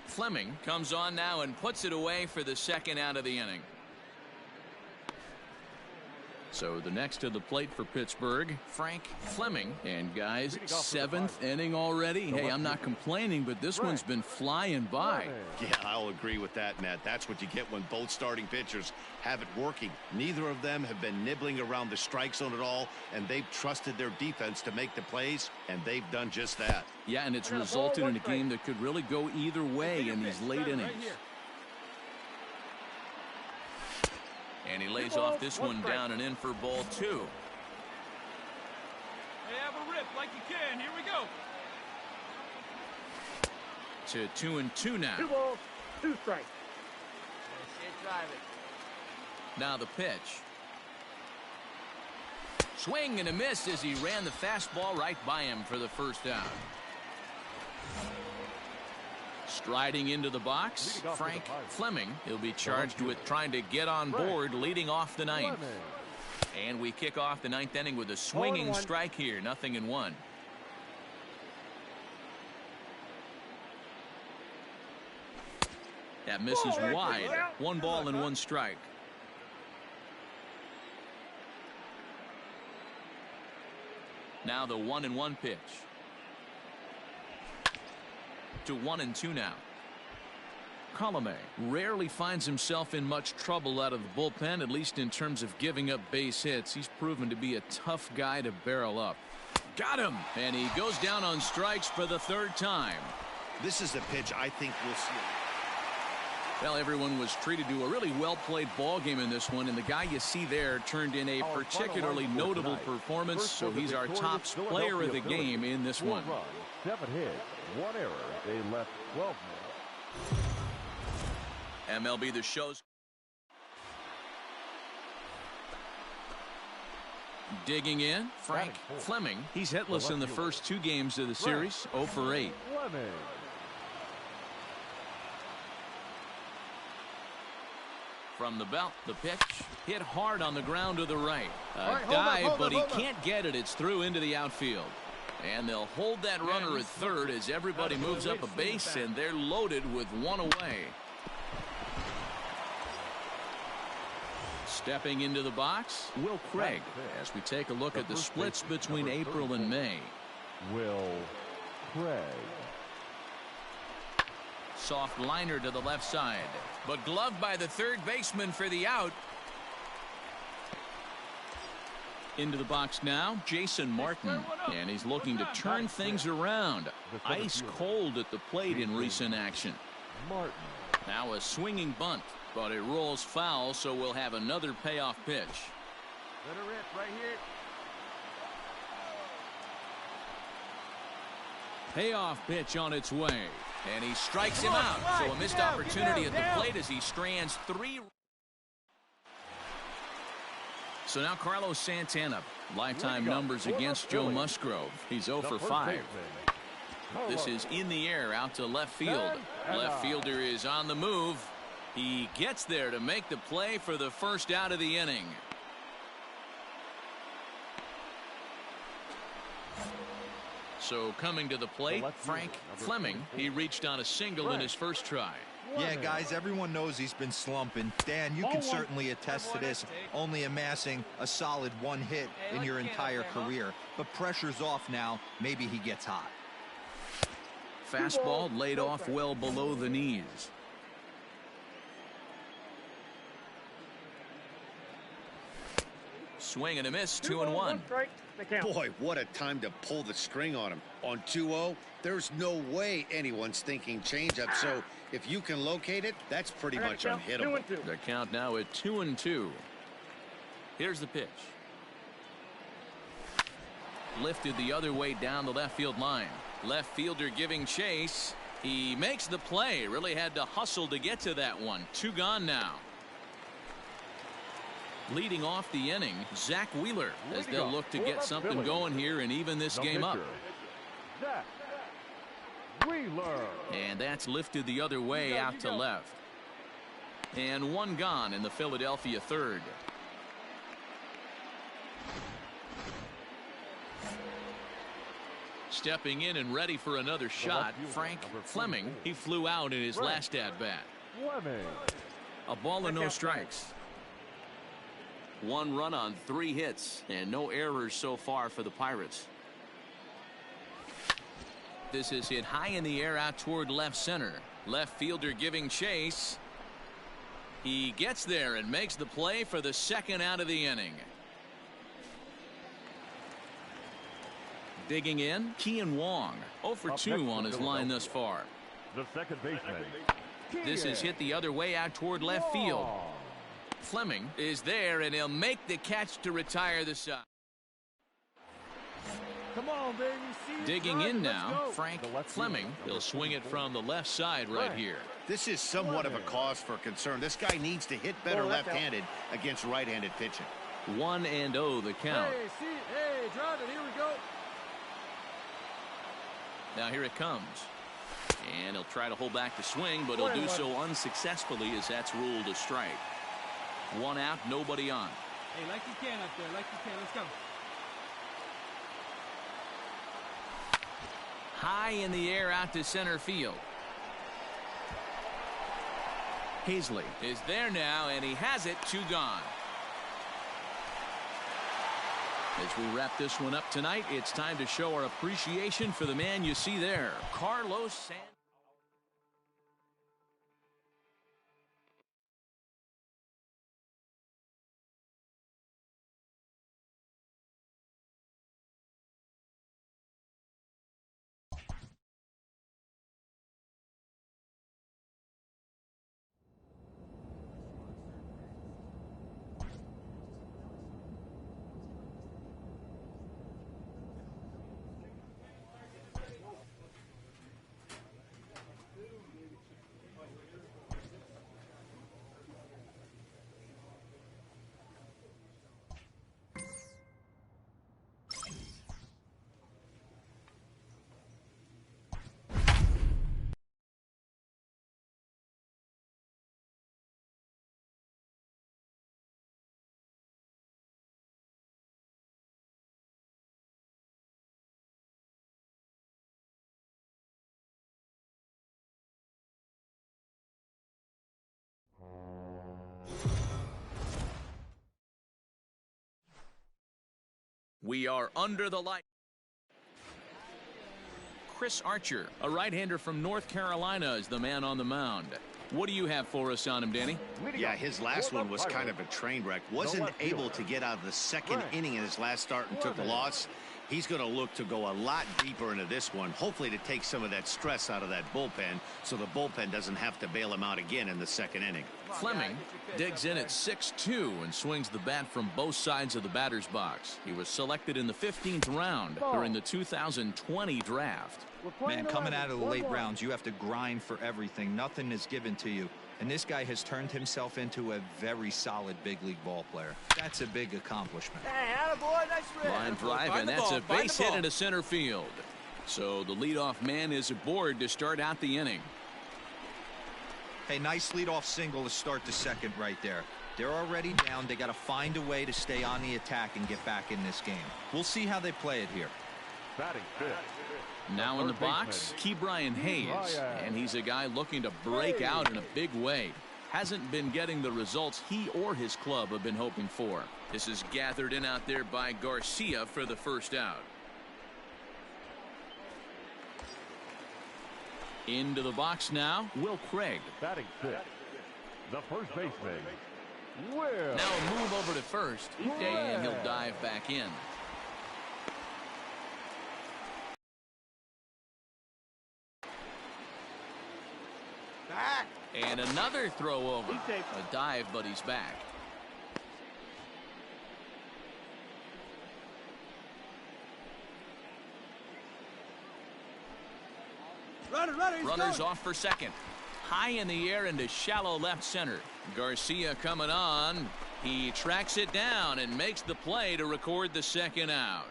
Fleming comes on now and puts it away for the second out of the inning. So the next to the plate for Pittsburgh, Frank Fleming. And guys, 7th inning already. Hey, I'm not complaining, but this one's been flying by. Yeah, I'll agree with that, Matt. That's what you get when both starting pitchers have it working. Neither of them have been nibbling around the strike zone at all, and they've trusted their defense to make the plays, and they've done just that. Yeah, and it's resulted in a game that could really go either way in these late innings. And he lays off this one down and in for ball 2. Hey, have a rip like you can. Here we go. to 2-2 now. 2 balls, 2 strikes. See it drive it. Now the pitch. Swing and a miss as he ran the fastball right by him for the first down. Striding into the box, Frank Fleming. He'll be charged with trying to get on board leading off the ninth. And we kick off the ninth inning with a swinging strike here, 0-1. That misses wide. 1 ball and 1 strike. Now the 1-1 pitch. To 1-2 now. Colome rarely finds himself in much trouble out of the bullpen, at least in terms of giving up base hits. He's proven to be a tough guy to barrel up. Got him! And he goes down on strikes for the 3rd time. This is a pitch I think we'll see. Well, everyone was treated to a really well-played ball game in this one, and the guy you see there turned in a particularly notable performance, so he's our top player of the game in this one. 7 hits, 1 error. They left 12 men. MLB The Show's digging in, Frank Fleming. He's hitless in the first 2 games of the series, 0 for 8. From the belt, the pitch hit hard on the ground to the right. Dive, but he can't get it. It's through into the outfield. And they'll hold that runner at third as everybody moves up a base, and they're loaded with 1 away. Stepping into the box, Will Craig, as we take a look at the splits between April and May. Will Craig. Soft liner to the left side, but gloved by the third baseman for the out. Into the box now, Jason Martin, and he's looking to turn things around. Ice cold at the plate in recent action. Martin. Now a swinging bunt, but it rolls foul, so we'll have another payoff pitch. Let her rip right here. Payoff pitch on its way, and he strikes him out. So a missed opportunity at the plate as he strands 3. So now Carlos Santana, lifetime numbers against Joe Musgrove. He's 0 for 5. This is in the air out to left field. Left fielder is on the move. He gets there to make the play for the first out of the inning. So coming to the plate, Frank Fleming. He reached on a single in his first try. Yeah, guys, everyone knows he's been slumping. Dan, you can certainly attest to this, only amassing a solid 1 hit in your entire career. But pressure's off now. Maybe he gets hot. Fastball laid off well below the knees. Swing and a miss, 2-1. Boy, what a time to pull the string on him. On 2-0, there's no way anyone's thinking changeup. So if you can locate it, that's pretty much unhittable. The count now at 2-2. Here's the pitch. Lifted the other way down the left field line. Left fielder giving chase. He makes the play. Really had to hustle to get to that one. 2 gone now. Leading off the inning, Zach Wheeler, as they'll look to get something going here and even this game up. Zach Wheeler. And that's lifted the other way out to left. And 1 gone in the Philadelphia third. Stepping in and ready for another shot, Frank Fleming. He flew out in his last at-bat. A ball and no strikes. 1 run on 3 hits and no errors so far for the Pirates. This is hit high in the air out toward left center. Left fielder giving chase. He gets there and makes the play for the second out of the inning. Digging in, Kean Wong, 0 for 2 on his line thus far. The second baseman. This is hit the other way out toward left field. Fleming is there, and he'll make the catch to retire the side. Come on, baby. See it, Digging drive in it, let's now, go. Frank Fleming. He'll swing it from the left side right here. This is somewhat of a cause for concern. This guy needs to hit better left-handed against right-handed pitching. 1-0 the count. Hey, see it. Hey, drive it. Here we go. Now here it comes. And he'll try to hold back the swing, but he'll do so unsuccessfully as that's ruled a strike. 1 out, nobody on. Hey, like you can up there. Like you can. Let's go. High in the air out to center field. Hazley is there now, and he has it. 2 gone. As we wrap this one up tonight, it's time to show our appreciation for the man you see there, Carlos Santana. We are under the light. Chris Archer, a right-hander from North Carolina, is the man on the mound. What do you have for us on him, Danny? Yeah, his last one was kind of a train wreck. Wasn't able to get out of the second inning in his last start and took the loss. He's going to look to go a lot deeper into this one, hopefully to take some of that stress out of that bullpen so the bullpen doesn't have to bail him out again in the second inning. Fleming digs in at 6-2 and swings the bat from both sides of the batter's box. He was selected in the 15th round during the 2020 draft. Man, coming out of the late rounds, you have to grind for everything. Nothing is given to you. And this guy has turned himself into a very solid big league ball player. That's a big accomplishment. Hey, attaboy, nice rip. Line drive, and that's a base hit into center field. So the leadoff man is aboard to start out the inning. Hey, nice leadoff single to start the second right there. They're already down. They got to find a way to stay on the attack and get back in this game. We'll see how they play it here. Batting fifth. Now in the box, Ke'Bryan Hayes, and he's a guy looking to break out in a big way. Hasn't been getting the results he or his club have been hoping for. This is gathered in out there by Garcia for the first out. Into the box now, Will Craig. Batting fifth. The first baseman, Will. Now a move over to first, and he'll dive back in. Back. And another throw over. A dive, but he's back. Runners off for second. High in the air into shallow left center. Garcia coming on. He tracks it down and makes the play to record the second out.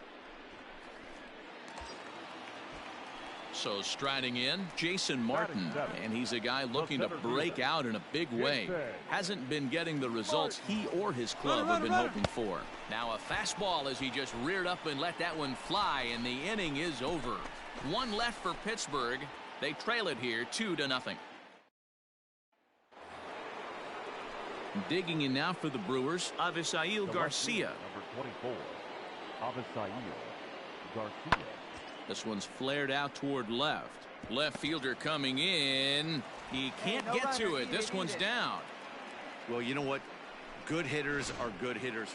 So striding in, Jason Martin, and he's a guy looking to break out in a big way. Hasn't been getting the results he or his club have been hoping for. Now a fastball as he just reared up and let that one fly, and the inning is over. 1 left for Pittsburgh. They trail it here 2-0. Digging in now for the Brewers, Avisail Garcia. Number 24, Avisail Garcia. This one's flared out toward left. Left fielder coming in. He can't get to it. This one's down. Well, you know what? Good hitters are good hitters.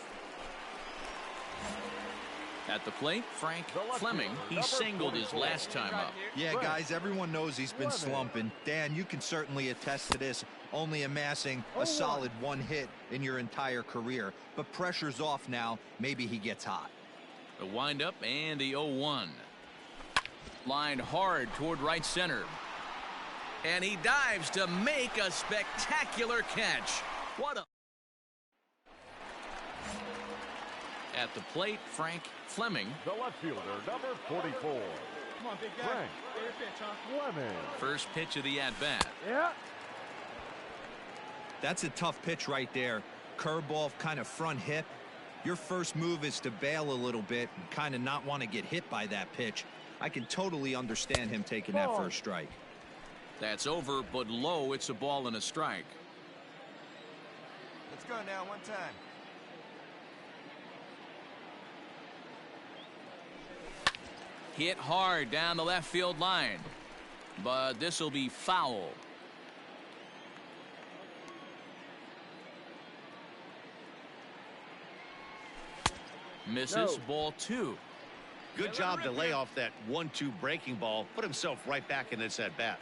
At the plate, Frank Fleming. He singled his last time up. Yeah, guys, everyone knows he's been slumping. Dan, you can certainly attest to this, only amassing a solid 1 hit in your entire career. But pressure's off now. Maybe he gets hot. The windup and the 0-1. Lined hard toward right center. And he dives to make a spectacular catch. What a... At the plate, Frank Fleming. The left fielder, number 44. Come on, big guy. Frank Get your pitch, huh? Fleming. First pitch of the at-bat. Yeah. That's a tough pitch right there. Curveball, kind of front hip. Your first move is to bail a little bit and kind of not want to get hit by that pitch. I can totally understand him taking that first strike. That's over, but low. It's a ball and a strike. Let's go now, one time. Hit hard down the left field line. But this will be foul. Misses. Ball 2. Good job to lay off that 1-2 breaking ball. Put himself right back in this at bat.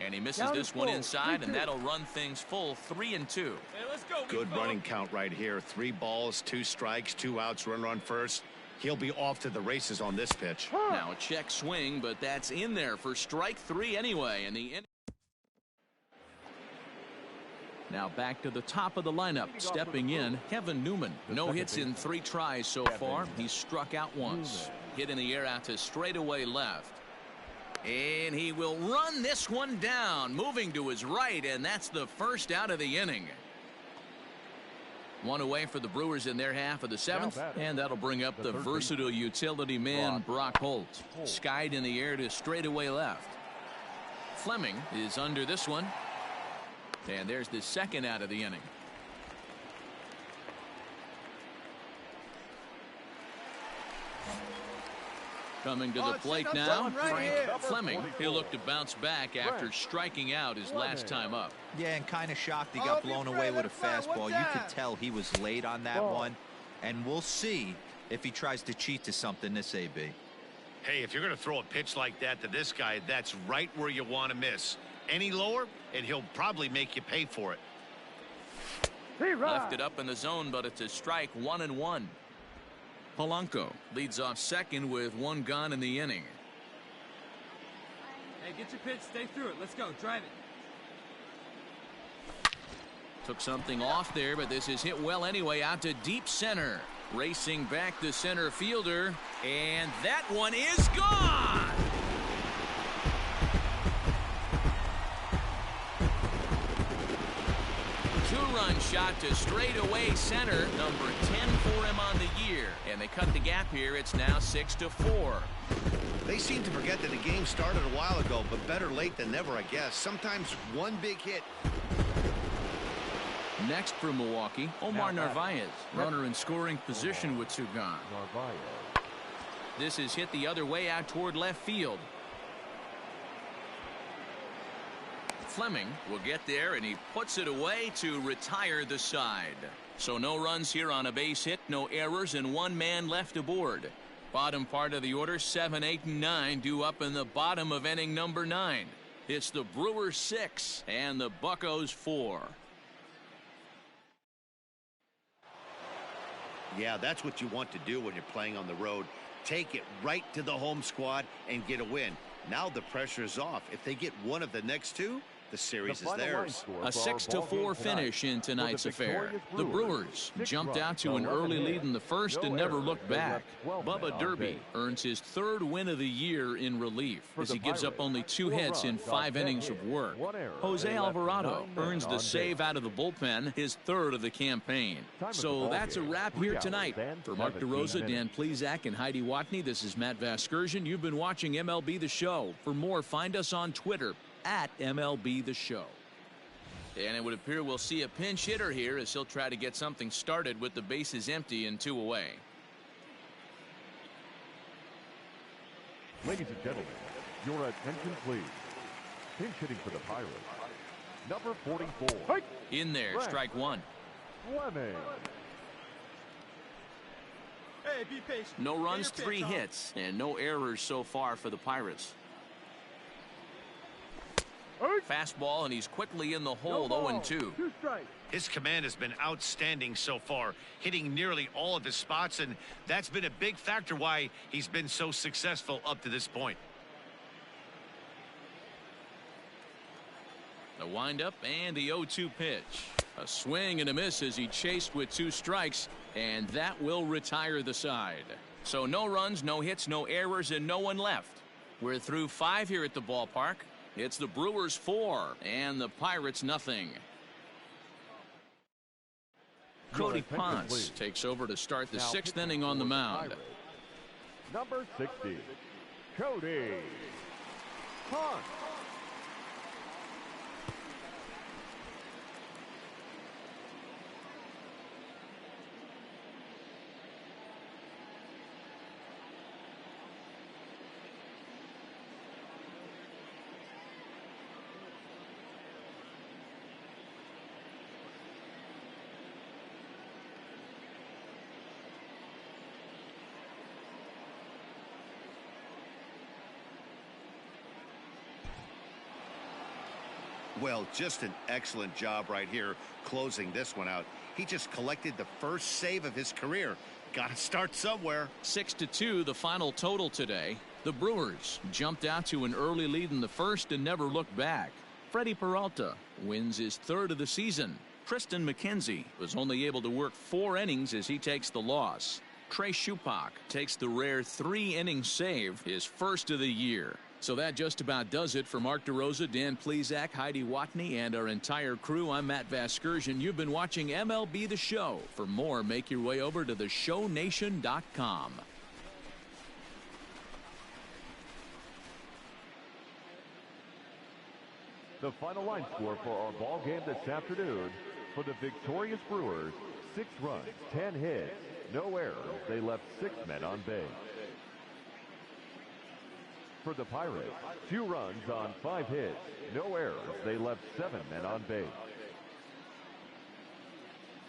And he misses this one inside, and that'll run things full 3-2. Hey, let's go. Good running count right here. 3 balls, 2 strikes, 2 outs, runner on first. He'll be off to the races on this pitch. Now a check swing, but that's in there for strike 3 anyway. And the now back to the top of the lineup. Stepping in, Kevin Newman. No hits in 3 tries so far. He's struck out once. Hit in the air out to straightaway left. And he will run this one down, moving to his right, and that's the first out of the inning. One away for the Brewers in their half of the 7th, and that'll bring up the versatile utility man Brock Holt. Skied in the air to straightaway left. Fleming is under this one, and there's the second out of the inning. Coming to the plate now, Frank Fleming. He'll look to bounce back after striking out his last time up. Yeah, and kind of shocked he got blown away with a fastball. You could tell he was late on that one. And we'll see if he tries to cheat to something this AB. Hey, if you're going to throw a pitch like that to this guy, that's right where you want to miss. Any lower, and he'll probably make you pay for it. Left it up in the zone, but it's a strike. 1-1. Polanco leads off second with 1 gone in the inning. Hey, get your pitch, stay through it. Let's go, drive it. Took something off there, but this is hit well anyway, out to deep center. Racing back the center fielder, and that one is gone. Two-run shot to straightaway center, number 10 for him on the year. And they cut the gap here. It's now 6-4. They seem to forget that the game started a while ago, but better late than never, I guess. Sometimes one big hit. Next for Milwaukee, Omar Narvaez, runner in scoring position with 2 gone. This is hit the other way out toward left field. Fleming will get there, and he puts it away to retire the side. So no runs here on a base hit, no errors, and 1 man left aboard. Bottom part of the order, 7, 8, and 9 due up in the bottom of inning number 9. It's the Brewers 6 and the Buccos 4. Yeah, that's what you want to do when you're playing on the road. Take it right to the home squad and get a win. Now the pressure is off. If they get one of the next 2, the series is theirs. A 6-4 finish in tonight's affair. The Brewers jumped out to an early lead in the first and never looked back. Bubba Derby earns his 3rd win of the year in relief as he gives up only 2 hits in 5 innings of work. Jose Alvarado earns the save out of the bullpen, his 3rd of the campaign. So that's a wrap here tonight. For Mark DeRosa, Dan Plezak, and Heidi Watney, this is Matt Vasgersian. You've been watching MLB The Show. For more, find us on Twitter at MLB The Show. And it would appear we'll see a pinch hitter here as he'll try to get something started with the bases empty and 2 away. Ladies and gentlemen, your attention please. Pinch hitting for the Pirates, number 44. In there, strike 1. Fleming. Hey, be patient. No runs, 3 hits, and no errors so far for the Pirates. Fastball, and he's quickly in the hole, 0-2. 2 strikes. His command has been outstanding so far, hitting nearly all of his spots, and that's been a big factor why he's been so successful up to this point. The windup and the 0-2 pitch. A swing and a miss as he chased with 2 strikes, and that will retire the side. So no runs, no hits, no errors, and no one left. We're through 5 here at the ballpark. It's the Brewers 4 and the Pirates nothing. Cody Ponce takes over to start the 6th inning on the mound. Number 60, Cody Ponce. Well, just an excellent job right here closing this one out. He just collected the first save of his career. Got to start somewhere. 6-2 the final total today. The Brewers jumped out to an early lead in the first and never looked back. Freddie Peralta wins his 3rd of the season. Tristan McKenzie was only able to work 4 innings as he takes the loss. Trey Schupak takes the rare 3-inning save, his 1st of the year. So that just about does it for Mark DeRosa, Dan Plesac, Heidi Watney, and our entire crew. I'm Matt Vasgersian. You've been watching MLB The Show. For more, make your way over to theshownation.com. The final line score for our ball game this afternoon: for the victorious Brewers, 6 runs, 10 hits, no errors. They left 6 men on base. For the Pirates, 2 runs on 5 hits, no errors. They left 7 men on base.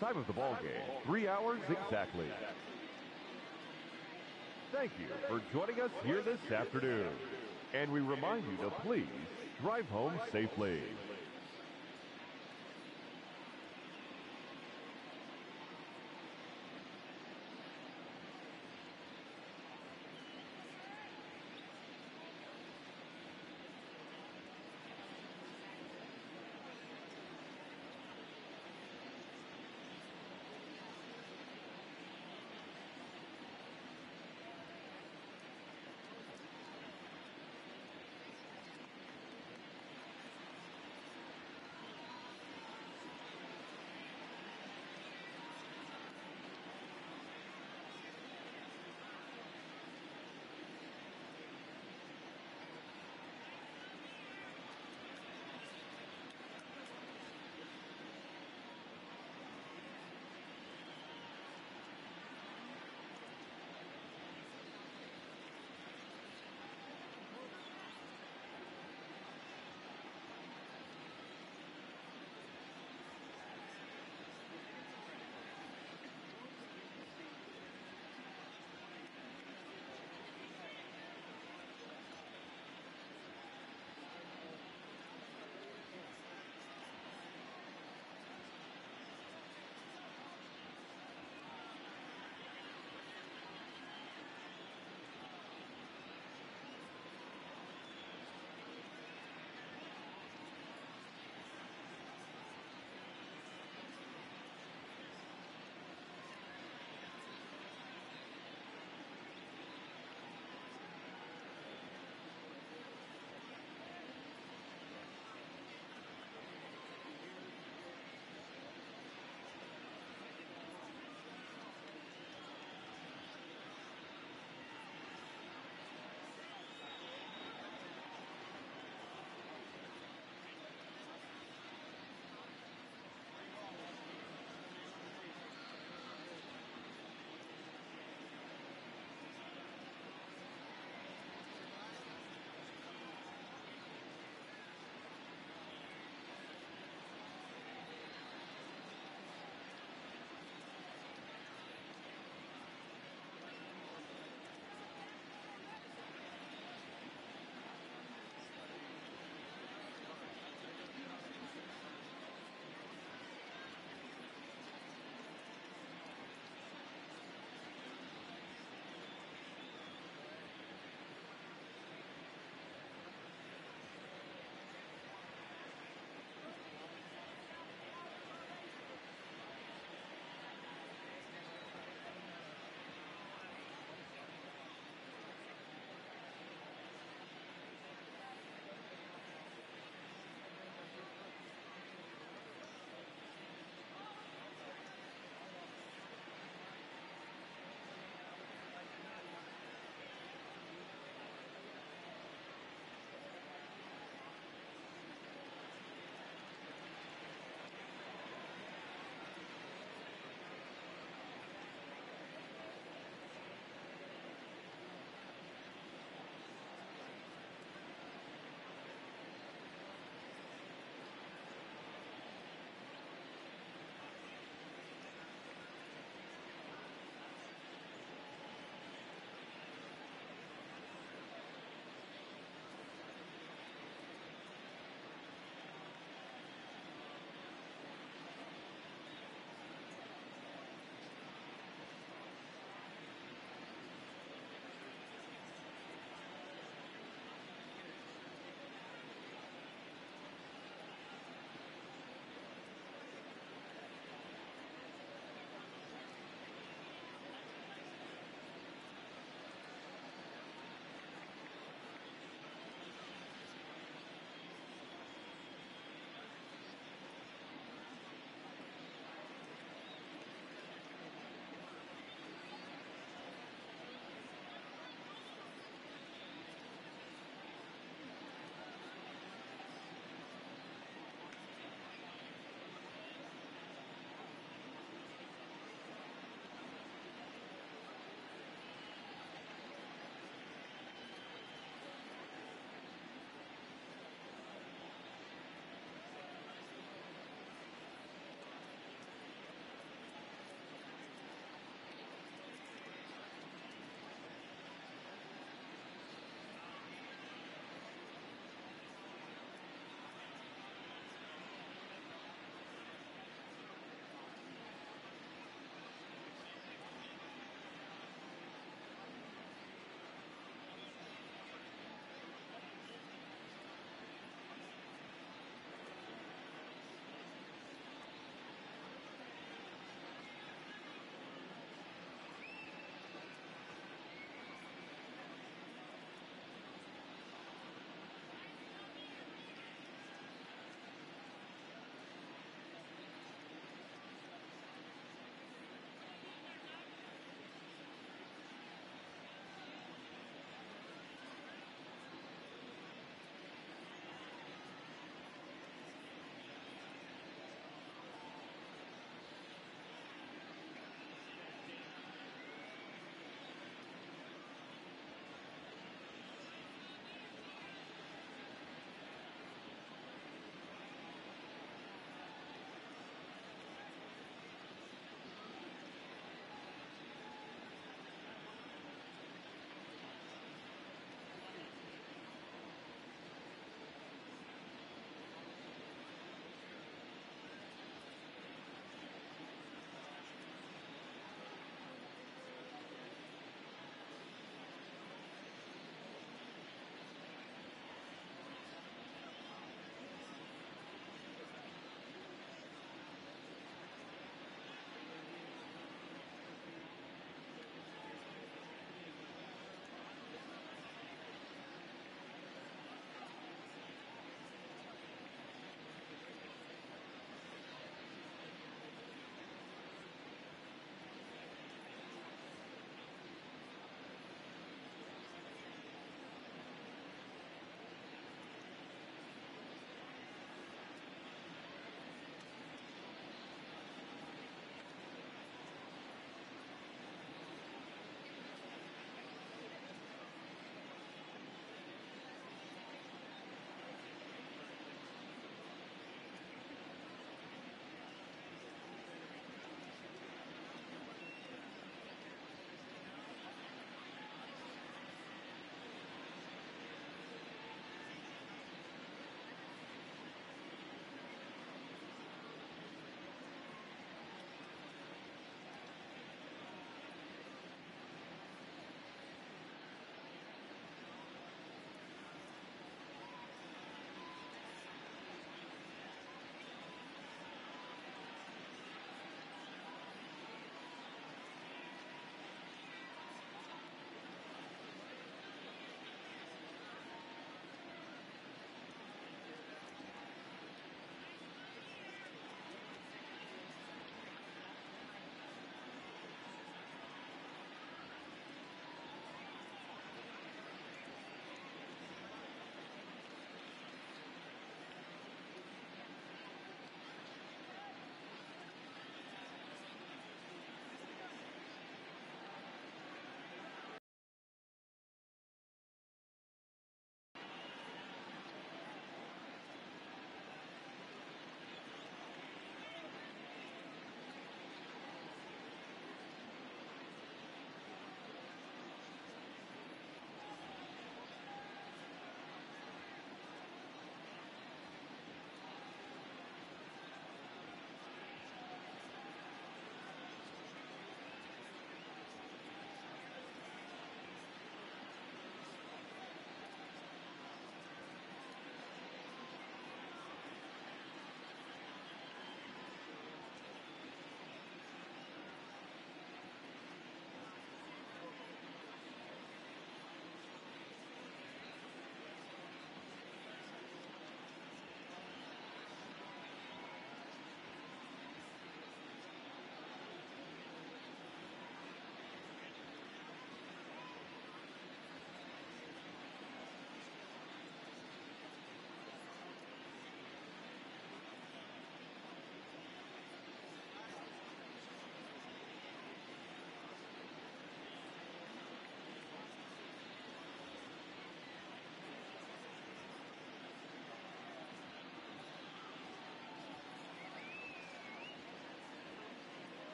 Time of the ball game, 3 hours exactly. Thank you for joining us here this afternoon. And we remind you to please drive home safely.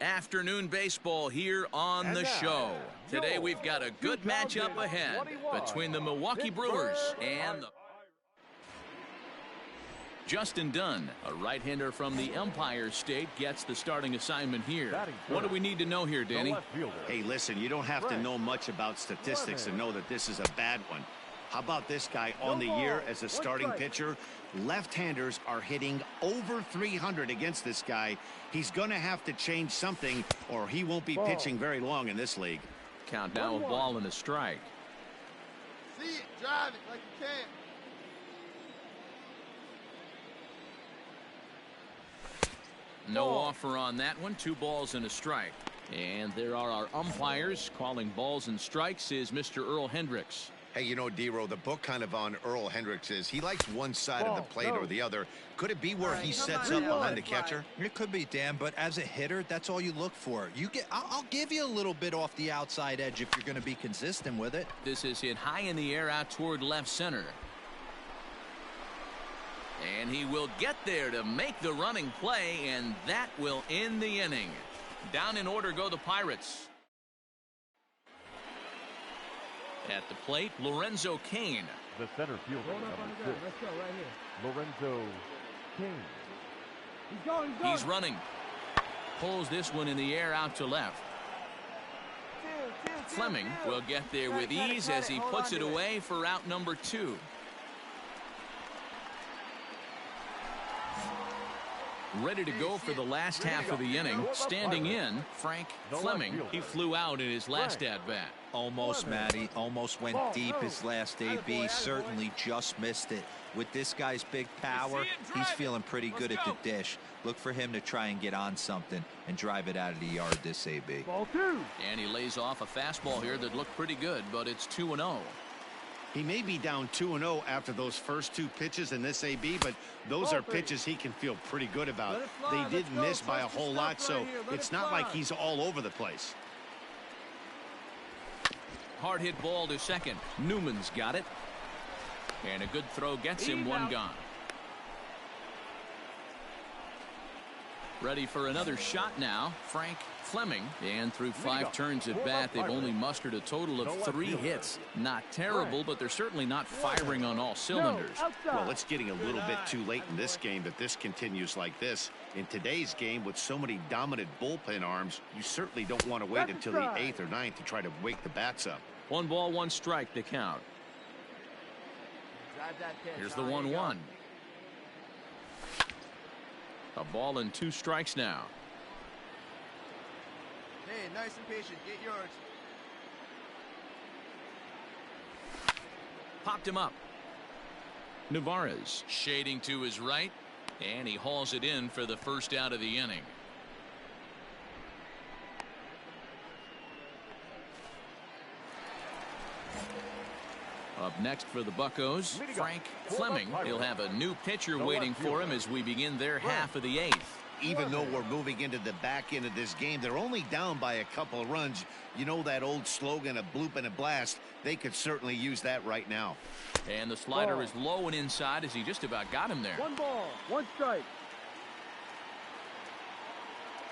Afternoon baseball here on the show. Today we've got a good matchup ahead between the Milwaukee Brewers and the Justin Dunn, a right-hander from the Empire State, gets the starting assignment here. What do we need to know here, Danny? Hey, listen, you don't have to know much about statistics to know that this is a bad one. How about this guy on the year as a starting pitcher? Left-handers are hitting over 300 against this guy. He's going to have to change something or he won't be pitching very long in this league. Count now a ball and a strike. See it, drive it like you can. No offer on that one. 2 balls and a strike. And there are our umpires. Calling balls and strikes is Mr. Earl Hendricks. Hey, you know, D-Row, the book kind of on Earl Hendricks is he likes one side of the plate or the other. Could it be where he sets up behind the catcher? It could be, Dan, but as a hitter, that's all you look for. I'll give you a little bit off the outside edge if you're going to be consistent with it. This is hit high in the air out toward left center. And he will get there to make the running play, and that will end the inning. Down in order go the Pirates. At the plate, Lorenzo Cain. The center fielder, number 6. Let's go right here. Lorenzo Cain. He's going, he's going. He's running. Pulls this one in the air out to left. Fleming will get there with ease as he puts it away for out number 2. Ready to go for the last half of the inning. Standing in, Frank Fleming. He flew out in his last at-bat. Almost, Matty. Almost went deep his last AB. Certainly just missed it. With this guy's big power, he's feeling pretty good at the dish. Look for him to try and get on something and drive it out of the yard this AB. Ball 2. And he lays off a fastball here that looked pretty good, but it's 2-0. He may be down 2-0 after those first 2 pitches in this AB, but those are pitches he can feel pretty good about. They did miss by a whole lot, so it's not like he's all over the place. Hard hit ball to second. Newman's got it. And a good throw gets him one gone. Ready for another shot now, Frank Fleming. And through 5 turns at bat, they've only mustered a total of 3 hits. Not terrible, but they're certainly not firing on all cylinders. Well, it's getting a little bit too late in this game that this continues like this. In today's game, with so many dominant bullpen arms, you certainly don't want to wait until the 8th or 9th to try to wake the bats up. 1 ball, 1 strike to count. Here's the 1-1. A ball and 2 strikes now. Hey, nice and patient. Get yours. Popped him up. Navarez shading to his right, and he hauls it in for the first out of the inning. Up next for the Buccos, Frank Fleming. He'll have a new pitcher waiting for him as we begin their half of the 8th. Even though we're moving into the back end of this game, they're only down by a couple of runs. You know that old slogan, a bloop and a blast. They could certainly use that right now. And the slider is low and inside as he just about got him there. 1 ball, 1 strike.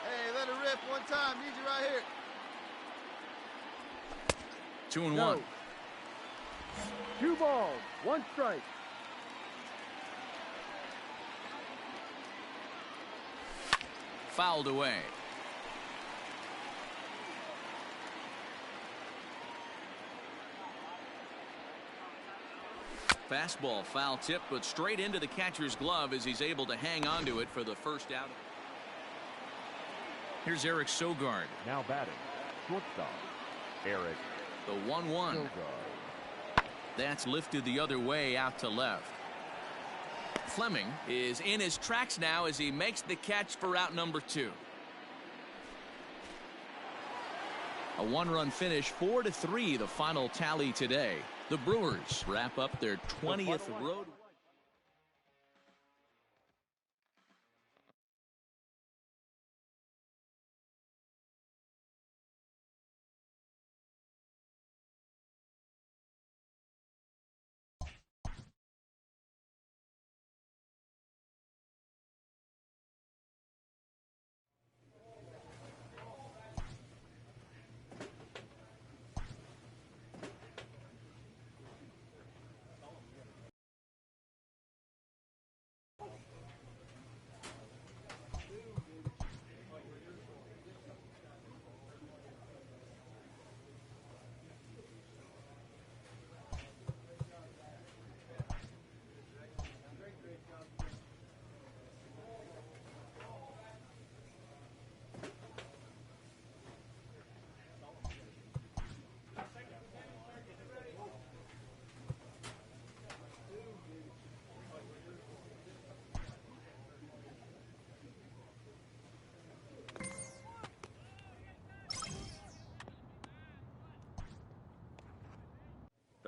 Hey, let it rip one time. Need you right here. 2-1. 2 balls, 1 strike. Fouled away. Fastball foul tip, but straight into the catcher's glove as he's able to hang on to it for the first out. Here's Eric Sogard. Now batting, shortstop, Eric. The 1-1. Sogard. That's lifted the other way out to left. Fleming is in his tracks now as he makes the catch for out number 2. A 1-run finish, 4-3, the final tally today. The Brewers wrap up their 20th road.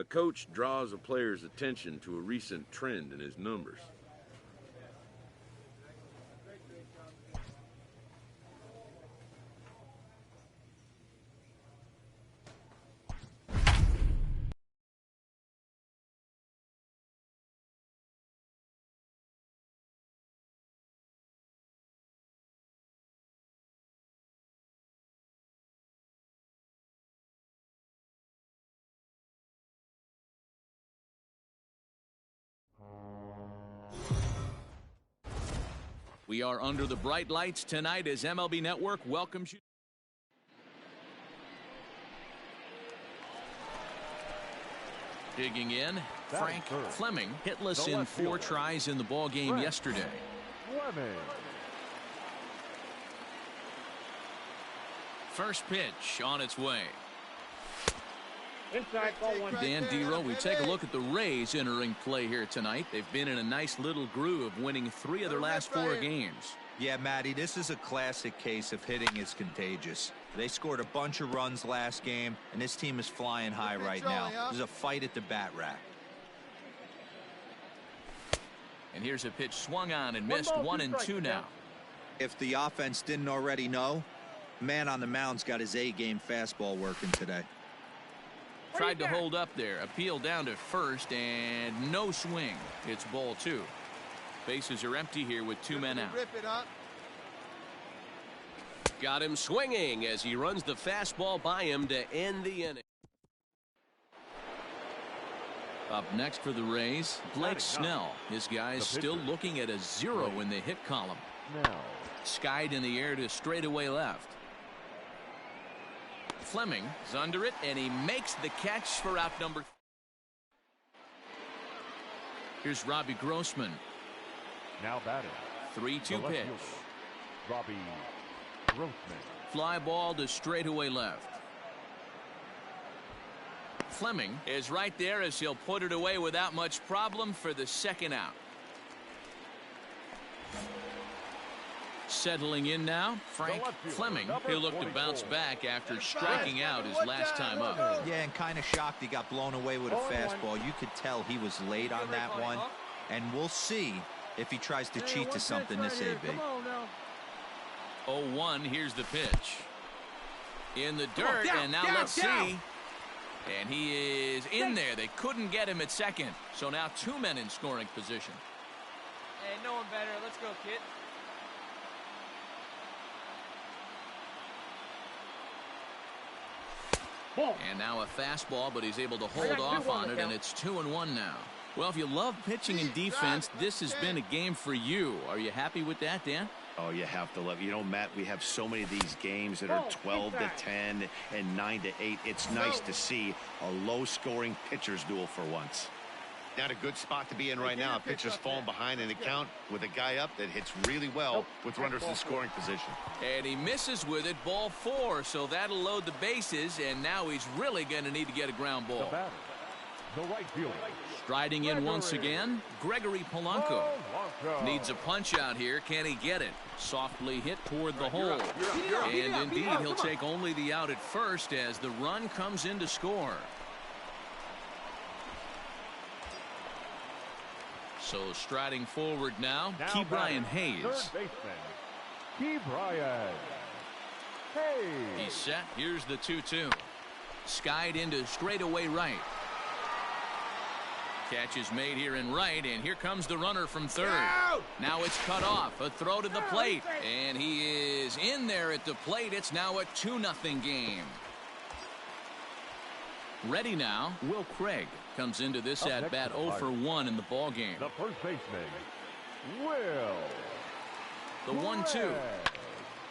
coach draws a player's attention to a recent trend in his numbers. We are under the bright lights tonight as MLB Network welcomes you. Digging in, Frank Fleming, hitless in 4 tries in the ball game yesterday. First pitch on its way. Dan Dero, we take a look at the Rays entering play here tonight. They've been in a nice little groove, winning 3 of their last 4 games. Yeah, Matty, this is a classic case of hitting is contagious. They scored a bunch of runs last game, and this team is flying high right now. There's a fight at the bat rack. And here's a pitch swung on and missed. 1-2 now. If the offense didn't already know, man on the mound's got his A-game fastball working today. Tried to hold up there. Appeal down to first and no swing. It's ball 2. Bases are empty here with 2 men out. Got him swinging as he runs the fastball by him to end the inning. Up next for the Rays, Blake Snell. His guys still looking at a 0 in the hit column. Skied in the air to straightaway left. Fleming is under it, and he makes the catch for out number. Here's Robbie Grossman. Now batting. 3-2 pitch. Robbie Grossman. Fly ball to straightaway left. Fleming is right there as he'll put it away without much problem for the second out. Settling in now, Frank Fleming. He'll look to bounce back after striking out his last time up. Yeah, and kind of shocked he got blown away with a fastball. You could tell he was late on that one, and we'll see if he tries to cheat to something this AB. 0-1, here's the pitch. In the dirt, and now let's see. And he is in there. They couldn't get him at second. So now 2 men in scoring position. Hey, no one better. Let's go, kid. And now a fastball, but he's able to hold off on it, and it's 2-1 now. Well, if you love pitching and defense, this has been a game for you. Are you happy with that, Dan? Oh, you have to love it. You know, Matt, we have so many of these games that are 12-10 and 9-8. It's nice to see a low-scoring pitcher's duel for once. Not a good spot to be in right now. Pitcher's falling behind in the count with a guy up that hits really well with runners in scoring position. And he misses with it, ball 4, so that'll load the bases, and now he's really going to need to get a ground ball. The right fielder. Striding in once again, Gregory Polanco. Needs a punch out here. Can he get it? Softly hit toward the hole. And indeed, he'll take only the out at first as the run comes in to score. So striding forward now Key Brian Hayes. Key Brian Hayes. He's set. Here's the 2-2. Skied into straightaway right. Catch is made here in right, and here comes the runner from third. Now it's cut off. A throw to the plate, and he is in there at the plate. It's now a 2-0 game. Ready now, Will Craig comes into this at bat 0 for 1 in the ball game. The first baseman, Will. The 1-2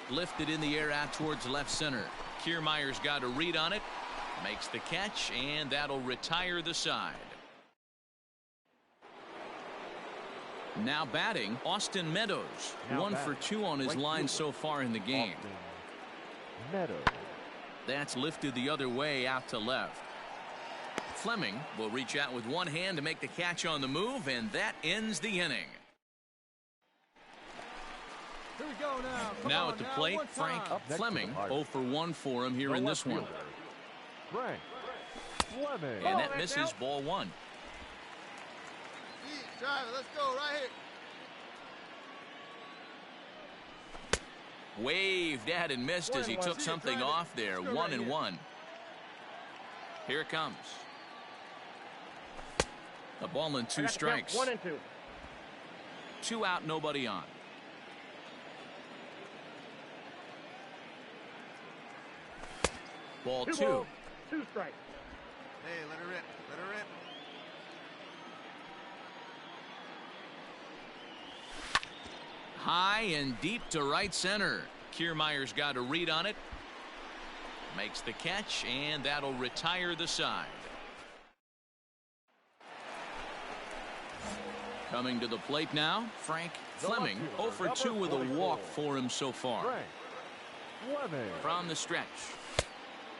lifted in the air out towards left center. Kiermaier's got a read on it, makes the catch, and that'll retire the side. Now batting, Austin Meadows. 1 for 2 on his line so far in the game. Meadows. That's lifted the other way out to left. Fleming will reach out with one hand to make the catch on the move, and that ends the inning. Here we go now. Now at the plate, Frank Fleming. 0 for 1 for him here in this one. Frank Fleming. And that misses ball one. Drive it. Let's go right here. Waved at and missed as he took something off there. 1-1. Here it comes. A ball and 2 strikes. 1-2. 2 out, nobody on. Ball 2. 2 strikes. Hey, let her rip. Let her rip. High and deep to right center. Kiermaier's got a read on it. Makes the catch, and that'll retire the side. Coming to the plate now, Frank Fleming. 0 for 2 with a walk for him so far. Fleming. From the stretch.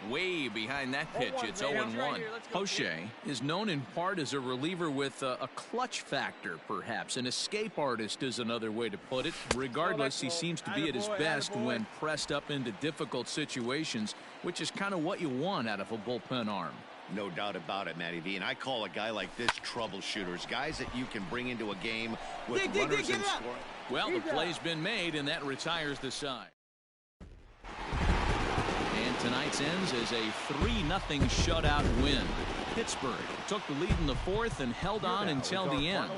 Way behind that pitch, it's 0-1. Poche is known in part as a reliever with a clutch factor, perhaps. An escape artist is another way to put it. Regardless, he seems to be at his best when pressed up into difficult situations, which is kind of what you want out of a bullpen arm. No doubt about it, Matty V. And I call a guy like this troubleshooters, guys that you can bring into a game with runners in scoring. Well, the play's been made, and that retires the side. And tonight's ends as a 3-0 shutout win. Pittsburgh took the lead in the 4th and held on until the end.